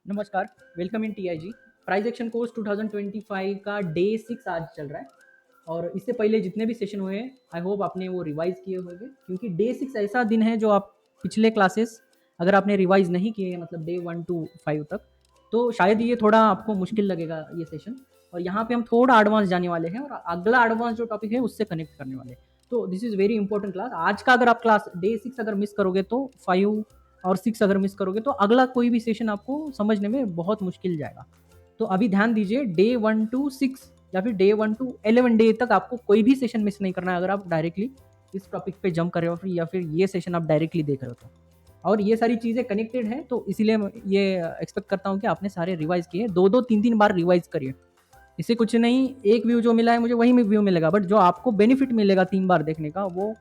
नमस्कार, welcome in TIG. Price action course 2025 का day 6 आज चल रहा है और इससे पहले जितने भी सेशन हुए हैं आई होप आपने वो रिवाइज किए होंगे, क्योंकि डे 6 ऐसा दिन है जो आप पिछले क्लासेस अगर आपने रिवाइज नहीं किए मतलब डे 1 to 5 तक, तो शायद ये थोड़ा आपको मुश्किल लगेगा ये सेशन। और यहाँ पे हम थोड़ा एडवांस जाने वाले हैं और अगला एडवांस जो टॉपिक है उससे कनेक्ट करने वाले हैं। तो this is very important class. आज का अगर आप क्लास डे 6 अगर मिस करोगे तो 5 और 6 अगर मिस करोगे तो अगला कोई भी सेशन आपको समझने में बहुत मुश्किल जाएगा। तो अभी ध्यान दीजिए, डे 1 to 6 या फिर डे 1 to 11 डे तक आपको कोई भी सेशन मिस नहीं करना है अगर आप डायरेक्टली इस टॉपिक पे जंप कर रहे हो या फिर ये सेशन आप डायरेक्टली देख रहे हो तो। और ये सारी चीज़ें कनेक्टेड हैं तो इसीलिए मैं ये एक्सपेक्ट करता हूँ कि आपने सारे रिवाइज किए, 2-2 3-3 बार रिवाइज करिए। इससे कुछ नहीं, एक व्यू जो मिला है मुझे वही व्यू मिलेगा, बट जो आपको बेनिफिट मिलेगा 3 बार देखने का वो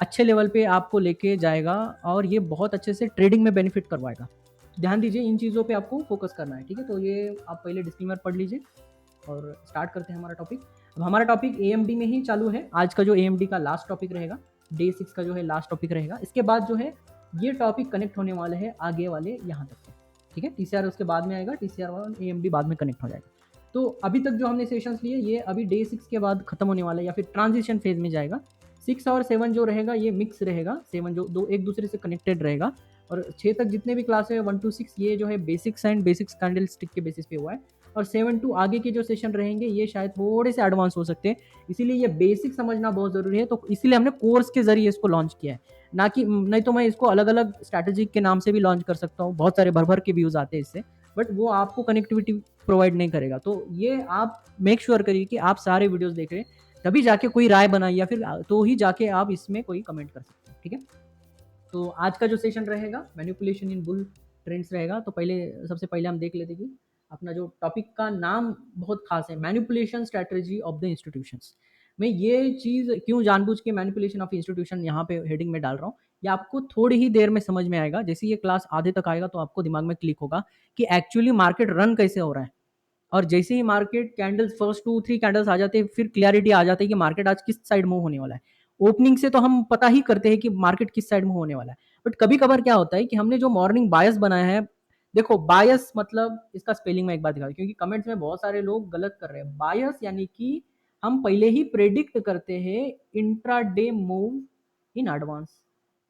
अच्छे लेवल पे आपको लेके जाएगा और ये बहुत अच्छे से ट्रेडिंग में बेनिफिट करवाएगा। ध्यान दीजिए, इन चीज़ों पे आपको फोकस करना है, ठीक है? तो ये आप पहले डिस्क्लेमर पढ़ लीजिए और स्टार्ट करते हैं हमारा टॉपिक। अब हमारा टॉपिक एएमडी में ही चालू है। आज का जो एएमडी का लास्ट टॉपिक रहेगा, डे 6 का जो है लास्ट टॉपिक रहेगा। इसके बाद जो है ये टॉपिक कनेक्ट होने वाले हैं आगे वाले यहाँ तक के, ठीक है? टीसीआर उसके बाद में आएगा, टीसीआर और एएमडी बाद में कनेक्ट हो जाएगा। तो अभी तक जो हमने सेशंस लिए ये अभी डे 6 के बाद खत्म होने वाला है या फिर ट्रांजिशन फेज में जाएगा। 6 और 7 जो रहेगा ये मिक्स रहेगा, 7 जो दो एक दूसरे से कनेक्टेड रहेगा और 6 तक जितने भी क्लास है 1 to 6 ये जो है basics and basics candle stick के बेसिस पे हुआ है। और 7 टू आगे के जो सेशन रहेंगे ये शायद थोड़े से एडवांस हो सकते हैं, इसीलिए ये बेसिक समझना बहुत ज़रूरी है। तो इसीलिए हमने कोर्स के ज़रिए इसको लॉन्च किया है, ना कि नहीं तो मैं इसको अलग अलग स्ट्रैटेजी के नाम से भी लॉन्च कर सकता हूँ, बहुत सारे भर भर के व्यूज़ आते हैं इससे, बट वो आपको कनेक्टिविटी प्रोवाइड नहीं करेगा। तो ये आप मेक श्योर करिए कि आप सारे वीडियोज़ देख रहे हैं, तभी जाके कोई राय बनाई या फिर तो ही जाके आप इसमें कोई कमेंट कर सकते हैं, ठीक है? तो आज का जो सेशन रहेगा मैनिपुलेशन इन बुल ट्रेंड्स रहेगा। तो पहले सबसे पहले हम देख लेते कि अपना जो टॉपिक का नाम बहुत खास है, manipulation strategy of the institutions. मैं ये चीज़ क्यों जानबूझ के मैनिपुलेशन ऑफ इंस्टीट्यूशन यहाँ पे हेडिंग में डाल रहा हूँ, ये आपको थोड़ी ही देर में समझ में आएगा। जैसे ये क्लास आधे तक आएगा तो आपको दिमाग में क्लिक होगा कि एक्चुअली मार्केट रन कैसे हो रहा है। और जैसे ही मार्केट कैंडल्स फर्स्ट 2-3 कैंडल्स आ जाते हैं फिर क्लैरिटी आ जाती है कि मार्केट आज किस साइड मूव होने वाला है। ओपनिंग से तो हम पता ही करते हैं कि मार्केट किस साइड मूव होने वाला है, बट कभी-कभार क्या होता है कि हमने जो मॉर्निंग बायस बनाया है, देखो बायस मतलब इसका स्पेलिंग में एक बार दिखा दूं, क्योंकि कमेंट्स में बहुत सारे लोग गलत कर रहे हैं। बायस यानी कि हम पहले ही प्रेडिक्ट करते हैं इंट्राडे मूव इन एडवांस।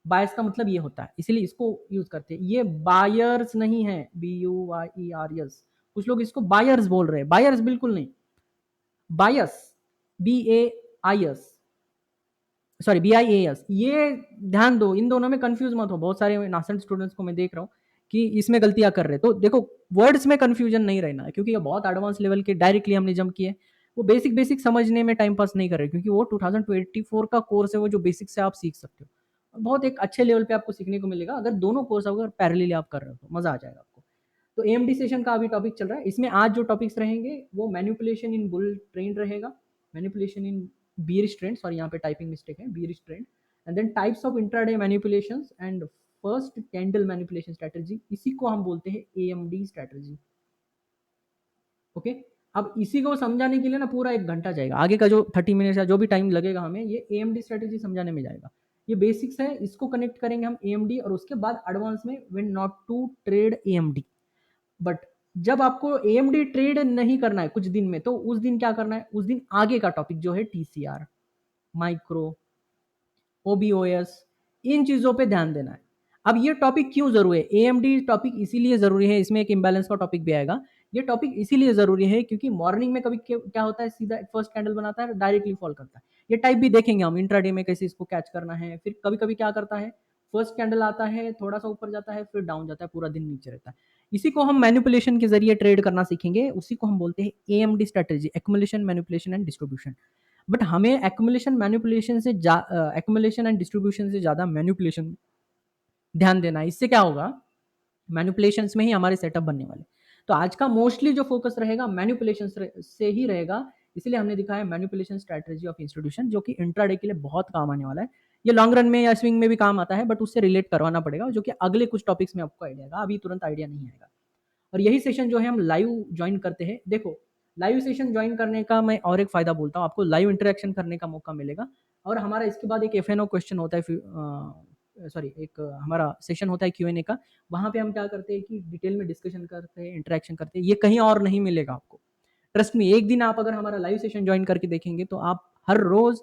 बायस का मतलब ये होता है, इसीलिए इसको यूज करते हैं। ये बायर्स नहीं है, BUYERS। कुछ लोग इसको बायर्स बोल रहे हैं, बायर्स बिल्कुल नहीं, बायस, BAIS, सॉरी BIAS। ये ध्यान दो, इन दोनों में कंफ्यूज मत हो। बहुत सारे नासेंट स्टूडेंट्स को मैं देख रहा हूँ कि इसमें गलतियां कर रहे हैं। तो देखो, वर्ड्स में कंफ्यूजन नहीं रहना है, क्योंकि ये बहुत एडवांस लेवल के डायरेक्टली हमने जंप किए। वो बेसिक बेसिक समझने में टाइम पास नहीं कर रहे, क्योंकि वो 2024 का कोर्स है, वो जो बेसिक से आप सीख सकते हो और बहुत एक अच्छे लेवल पे आपको सीखने को मिलेगा अगर दोनों कोर्स अगर पैरेलली आप कर रहे हो तो मजा आ जाएगा आपको। तो एएमडी सेशन का अभी टॉपिक चल रहा है, इसमें आज जो टॉपिक्स रहेंगे वो मैनिपुलेशन इन बुल ट्रेंड रहेगा, manipulation in bearish trend, sorry यहाँ पे टाइपिंग मिस्टेक है, bearish trend, and then types of intraday manipulations and first candle manipulation strategy, इसी को हम बोलते हैं एएमडी स्ट्रेटजी। ओके, अब इसी को समझाने के लिए ना पूरा 1 घंटा जाएगा, आगे का जो 30 मिनट या जो भी टाइम लगेगा हमें ये एएमडी स्ट्रेटजी समझाने में जाएगा। ये बेसिक्स है, इसको कनेक्ट करेंगे हम एएमडी और उसके बाद एडवांस में when not to trade AMD. But जब आपको एएमडी ट्रेड नहीं करना है कुछ दिन में, तो उस दिन क्या करना है, उस दिन आगे का टॉपिक जो है टीसीआर, माइक्रो, ओबीओएस, इन चीज़ों पे ध्यान देना है। अब ये टॉपिक क्यों ज़रूरी है? एएमडी टॉपिक इसीलिए ज़रूरी है, इसमें एक इम्बैलेंस का टॉपिक भी आएगा। ये टॉपिक इसीलिए ज़रूरी है क्योंकि मॉर्निंग में कभी क्या होता है, सीधा फर्स्ट कैंडल बनाता है, डायरेक्टली फॉल करता है। ये टाइप भी देखेंगे हम इंट्राडे में कैसे इसको कैच करना है। फिर कभी-कभी क्या करता है, फर्स्ट कैंडल आता है, थोड़ा-सा ऊपर जाता है, फिर डाउन जाता है, पूरा दिन नीचे रहता है। इसी को हम मैनिपुलेशन के ज़रिए ट्रेड करना सीखेंगे, उसी को हम बोलते हैं AMD strategy, accumulation, manipulation and distribution. But हमें एक्युमुलेशन मैनिपुलेशन से एक्युमुलेशन एंड डिस्ट्रीब्यूशन से ज़्यादा मैनिपुलेशन ध्यान देना है। इससे क्या होगा, मैनिपुलेशंस में ही हमारे सेटअप बनने वाले। तो आज का मोस्टली जो फोकस रहेगा मैनिपुलेशन से ही रहेगा, इसलिए हमने दिखाया मैनिपुलेशन स्ट्रैटेजी ऑफ इंस्टीट्यूशन, जो कि इंट्राडे के लिए बहुत काम आने वाला है। ये लॉन्ग रन में या स्विंग में भी काम आता है, बट उससे रिलेट करवाना पड़ेगा, जो कि अगले कुछ टॉपिक्स में आपको आइडिया आएगा, अभी तुरंत आइडिया नहीं आएगा। और यही सेशन जो है हम लाइव ज्वाइन करते हैं। देखो, लाइव सेशन ज्वाइन करने का मैं और एक फ़ायदा बोलता हूँ, आपको लाइव इंटरेक्शन करने का मौका मिलेगा और हमारा इसके बाद एक एफ क्वेश्चन होता है सॉरी एक हमारा सेशन होता है Q&A का, वहाँ पे हम क्या करते हैं कि डिटेल में डिस्कशन करते हैं, इंटरेक्शन करते हैं, ये कहीं और नहीं मिलेगा आपको। ट्रस्ट मी, एक दिन आप अगर हमारा लाइव सेशन ज्वाइन करके देखेंगे तो आप हर रोज़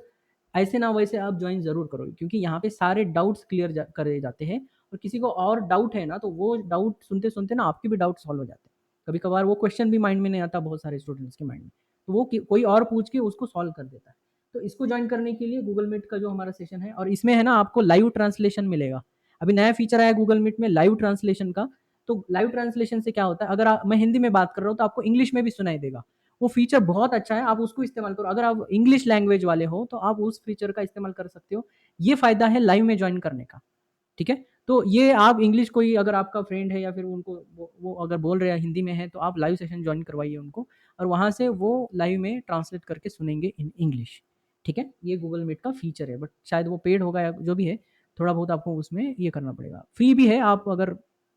ऐसे ना वैसे आप ज्वाइन ज़रूर करोगे, क्योंकि यहाँ पे सारे डाउट्स क्लियर करे जाते हैं, और किसी को और डाउट है ना तो वो डाउट सुनते-सुनते ना आपके भी डाउट सॉल्व हो जाते हैं। कभी-कभार वो क्वेश्चन भी माइंड में नहीं आता बहुत सारे स्टूडेंट्स के माइंड में, तो वो कोई और पूछ के उसको सॉल्व कर देता है। तो इसको ज्वाइन करने के लिए गूगल मीट का जो हमारा सेशन है, और इसमें है ना आपको लाइव ट्रांसलेशन मिलेगा। अभी नया फीचर आया गूगल मीट में लाइव ट्रांसलेशन का। तो लाइव ट्रांसलेशन से क्या होता है, अगर मैं हिंदी में बात कर रहा हूँ तो आपको इंग्लिश में भी सुनाई देगा। वो फीचर बहुत अच्छा है, आप उसको इस्तेमाल करो। अगर आप इंग्लिश लैंग्वेज वाले हो तो आप उस फीचर का इस्तेमाल कर सकते हो। ये फ़ायदा है लाइव में ज्वाइन करने का, ठीक है? तो ये आप इंग्लिश कोई अगर आपका फ्रेंड है या फिर उनको वो अगर बोल रहे हैं हिंदी में है, तो आप लाइव सेशन ज्वाइन करवाइए उनको, और वहाँ से वो लाइव में ट्रांसलेट करके सुनेंगे इन इंग्लिश, ठीक है? ये गूगल मीट का फीचर है, बट शायद वो पेड होगा या जो भी है, थोड़ा बहुत आपको उसमें ये करना पड़ेगा। फ्री भी है, आप अगर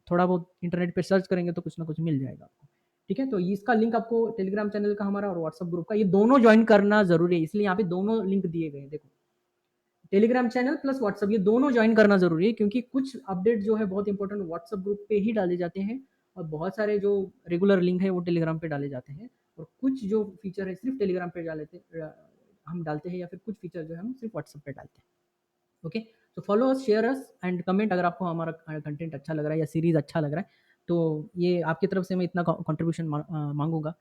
थोड़ा बहुत इंटरनेट पे सर्च करेंगे तो कुछ ना कुछ मिल जाएगा आपको, ठीक है? तो इसका लिंक आपको टेलीग्राम चैनल का हमारा और व्हाट्सएप ग्रुप का, ये दोनों ज्वाइन करना ज़रूरी है, इसलिए यहाँ पे दोनों लिंक दिए गए हैं, देखो। टेलीग्राम चैनल प्लस व्हाट्सएप, ये दोनों ज्वाइन करना ज़रूरी है, क्योंकि कुछ अपडेट जो है बहुत इंपॉर्टेंट व्हाट्सएप ग्रुप पे ही डाले जाते हैं, और बहुत सारे जो रेगुलर लिंक है वो टेलीग्राम पे डाले जाते हैं, और कुछ जो फीचर है सिर्फ टेलीग्राम पे हम डालते हैं, या फिर कुछ फीचर जो है हम सिर्फ व्हाट्सएप पे डालते हैं। ओके, तो follow us, share us and comment अगर आपको हमारा कंटेंट अच्छा लग रहा है या सीरीज़ अच्छा लग रहा है, तो ये आपकी तरफ से मैं इतना कंट्रीब्यूशन मांगूंगा,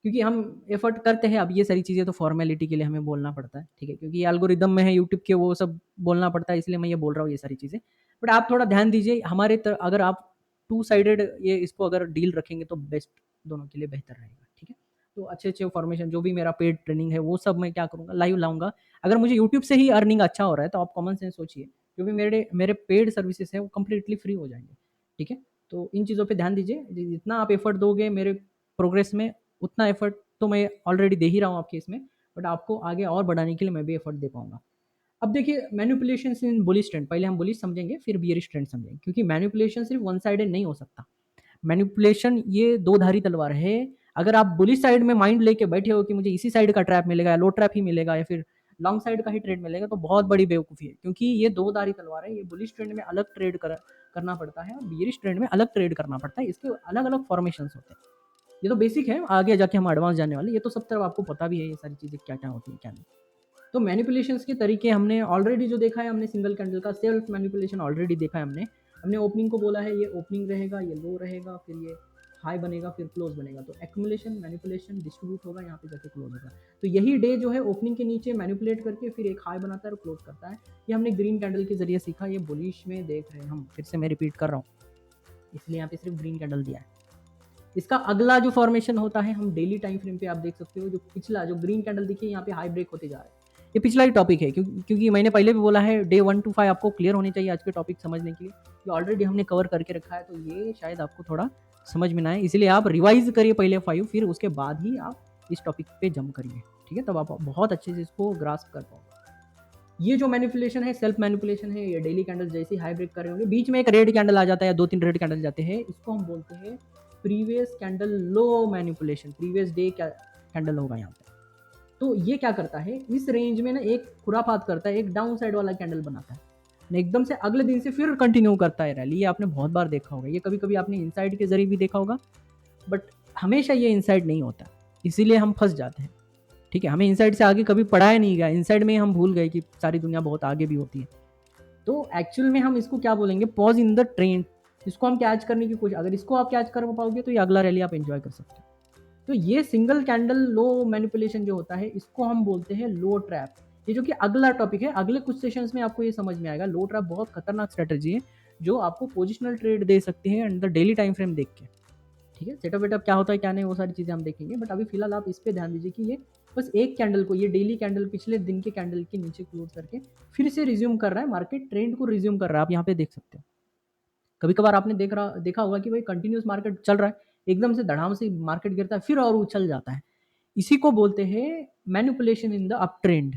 क्योंकि हम एफर्ट करते हैं। अब ये सारी चीज़ें तो फॉर्मेलिटी के लिए हमें बोलना पड़ता है, ठीक है? क्योंकि ये एल्गोरिदम में है यूट्यूब के, वो सब बोलना पड़ता है, इसलिए मैं ये बोल रहा हूँ ये सारी चीज़ें। बट आप थोड़ा ध्यान दीजिए, अगर आप टू साइडेड ये इसको अगर डील रखेंगे तो बेस्ट, दोनों के लिए बेहतर रहेगा, ठीक है? तो अच्छे-अच्छे इन्फॉर्मेशन जो भी मेरा पेड ट्रेनिंग है वो सब मैं क्या करूँगा, लाइव लाऊँगा। अगर मुझे यूट्यूब से ही अर्निंग अच्छा हो रहा है तो आप कॉमन सेंस सोचिए, जो भी मेरे मेरे पेड सर्विसेज़ हैं वो कंप्लीटली फ्री हो जाएँगे, ठीक है? तो इन चीज़ों पे ध्यान दीजिए, जितना आप एफर्ट दोगे मेरे प्रोग्रेस में, उतना एफर्ट तो मैं ऑलरेडी दे ही रहा हूँ आपके इसमें, बट आपको आगे और बढ़ाने के लिए मैं भी एफर्ट दे पाऊँगा। अब देखिए, मैनिपुलेशंस इन बुलिश ट्रेंड, पहले हम बुलिश समझेंगे फिर बियरिश ट्रेंड समझेंगे, क्योंकि मैनिपुलेशन सिर्फ वन साइडेड नहीं हो सकता। मैनिपुलेशन ये दो धारी तलवार है। अगर आप बुलिश साइड में माइंड लेके बैठे हो कि मुझे इसी साइड का ट्रैप मिलेगा या लो ट्रैप ही मिलेगा या फिर लॉन्ग साइड का ही ट्रेड मिलेगा, तो बहुत बड़ी बेवकूफ़ी है, क्योंकि ये दो धारी तलवार है। ये बुलिश ट्रेंड में अलग करना पड़ता है, और बियरिश ट्रेंड में अलग ट्रेड करना पड़ता है। इसके अलग अलग फॉर्मेशंस होते हैं। ये तो बेसिक है, आगे जाके हम एडवांस जानने वाले, ये तो सब तरफ आपको पता भी है ये सारी चीज़ें क्या क्या होती है क्या नहीं। तो मैनिपुलेशंस के तरीके हमने ऑलरेडी जो देखा है, हमने सिंगल कैंडल का सेल्फ मैनिपुलेशन ऑलरेडी देखा है हमने ओपनिंग को बोला है, ये ओपनिंग रहेगा, ये लो रहेगा, फिर ये हाई बनेगा, फिर क्लोज बनेगा, तो एक्यूमुलेशन मैनिपुलेशन डिस्ट्रीब्यूट होगा, यहाँ पे जाके क्लोज होगा। तो यही डे जो है ओपनिंग के नीचे मैनिपुलेट करके फिर एक हाई बनाता है और क्लोज करता है। ये हमने ग्रीन कैंडल के जरिए सीखा, ये बुलिश में देख रहे हैं हम, फिर से मैं रिपीट कर रहा हूँ, इसलिए यहाँ पे सिर्फ ग्रीन कैंडल दिया है। इसका अगला जो फॉर्मेशन होता है, हम डेली टाइम फ्रेम पे आप देख सकते हो, जो पिछला जो ग्रीन कैंडल देखिए यहाँ पे हाई ब्रेक होते जा रहा है, ये पिछला ही टॉपिक है, क्योंकि मैंने पहले भी बोला है डे 1 to 5 आपको क्लियर होने चाहिए आज के टॉपिक समझने के लिए। ये ऑलरेडी हमने कवर करके रखा है, तो ये शायद आपको थोड़ा समझ में ना आए, इसलिए आप रिवाइज करिए पहले 5, फिर उसके बाद ही आप इस टॉपिक पे जंप करिए, ठीक है? तब आप बहुत अच्छे से इसको ग्रास्प कर पाओगे। ये जो मैनिपुलेशन है, सेल्फ मैनिपुलेशन है, ये डेली कैंडल जैसे ही हाई ब्रेक कर रहे होंगे, बीच में एक रेड कैंडल आ जाता है या 2-3 रेड कैंडल जाते हैं, इसको हम बोलते हैं प्रीवियस कैंडल लो मैनिपुलेशन, प्रीवियस डे कैंडल होगा यहाँ पे। तो ये क्या करता है, इस रेंज में ना एक खुरापात करता है, एक डाउन साइड वाला कैंडल बनाता है, एकदम से अगले दिन से फिर कंटिन्यू करता है रैली। ये आपने बहुत बार देखा होगा, ये कभी कभी आपने इनसाइड के जरिए भी देखा होगा, बट हमेशा ये इनसाइड नहीं होता, इसीलिए हम फंस जाते हैं, ठीक है? हमें इनसाइड से आगे कभी पढ़ाया नहीं गया, इनसाइड में हम भूल गए कि सारी दुनिया बहुत आगे भी होती है। तो एक्चुअल में हम इसको क्या बोलेंगे, पॉज इन द ट्रेंड। इसको हम कैच करने की कोशिश, अगर इसको आप कैच कर पाओगे तो ये अगला रैली आप एंजॉय कर सकते हो। तो ये सिंगल कैंडल लो मैनिपुलेशन जो होता है, इसको हम बोलते हैं लो ट्रैप। ये जो कि अगला टॉपिक है, अगले कुछ सेशंस में आपको ये समझ में आएगा। लो ट्रैप बहुत खतरनाक स्ट्रेटजी है, जो आपको पोजिशनल ट्रेड दे सकती है and the daily time frame देख के, ठीक है? सेटअप वेटअप क्या होता है क्या नहीं, वो सारी चीज़ें हम देखेंगे, बट अभी फिलहाल आप इस पे ध्यान दीजिए कि ये बस एक कैंडल को, ये डेली कैंडल पिछले दिन के कैंडल के नीचे क्लोज करके फिर से रिज्यूम कर रहा है, मार्केट ट्रेंड को रिज्यूम कर रहा है, आप यहाँ पे देख सकते हो। कभी कभार आपने देखा होगा कि भाई कंटिन्यूस मार्केट चल रहा है, एकदम से धड़ाम से मार्केट गिरता है, फिर और उछल जाता है, इसी को बोलते हैं manipulation in the up trend.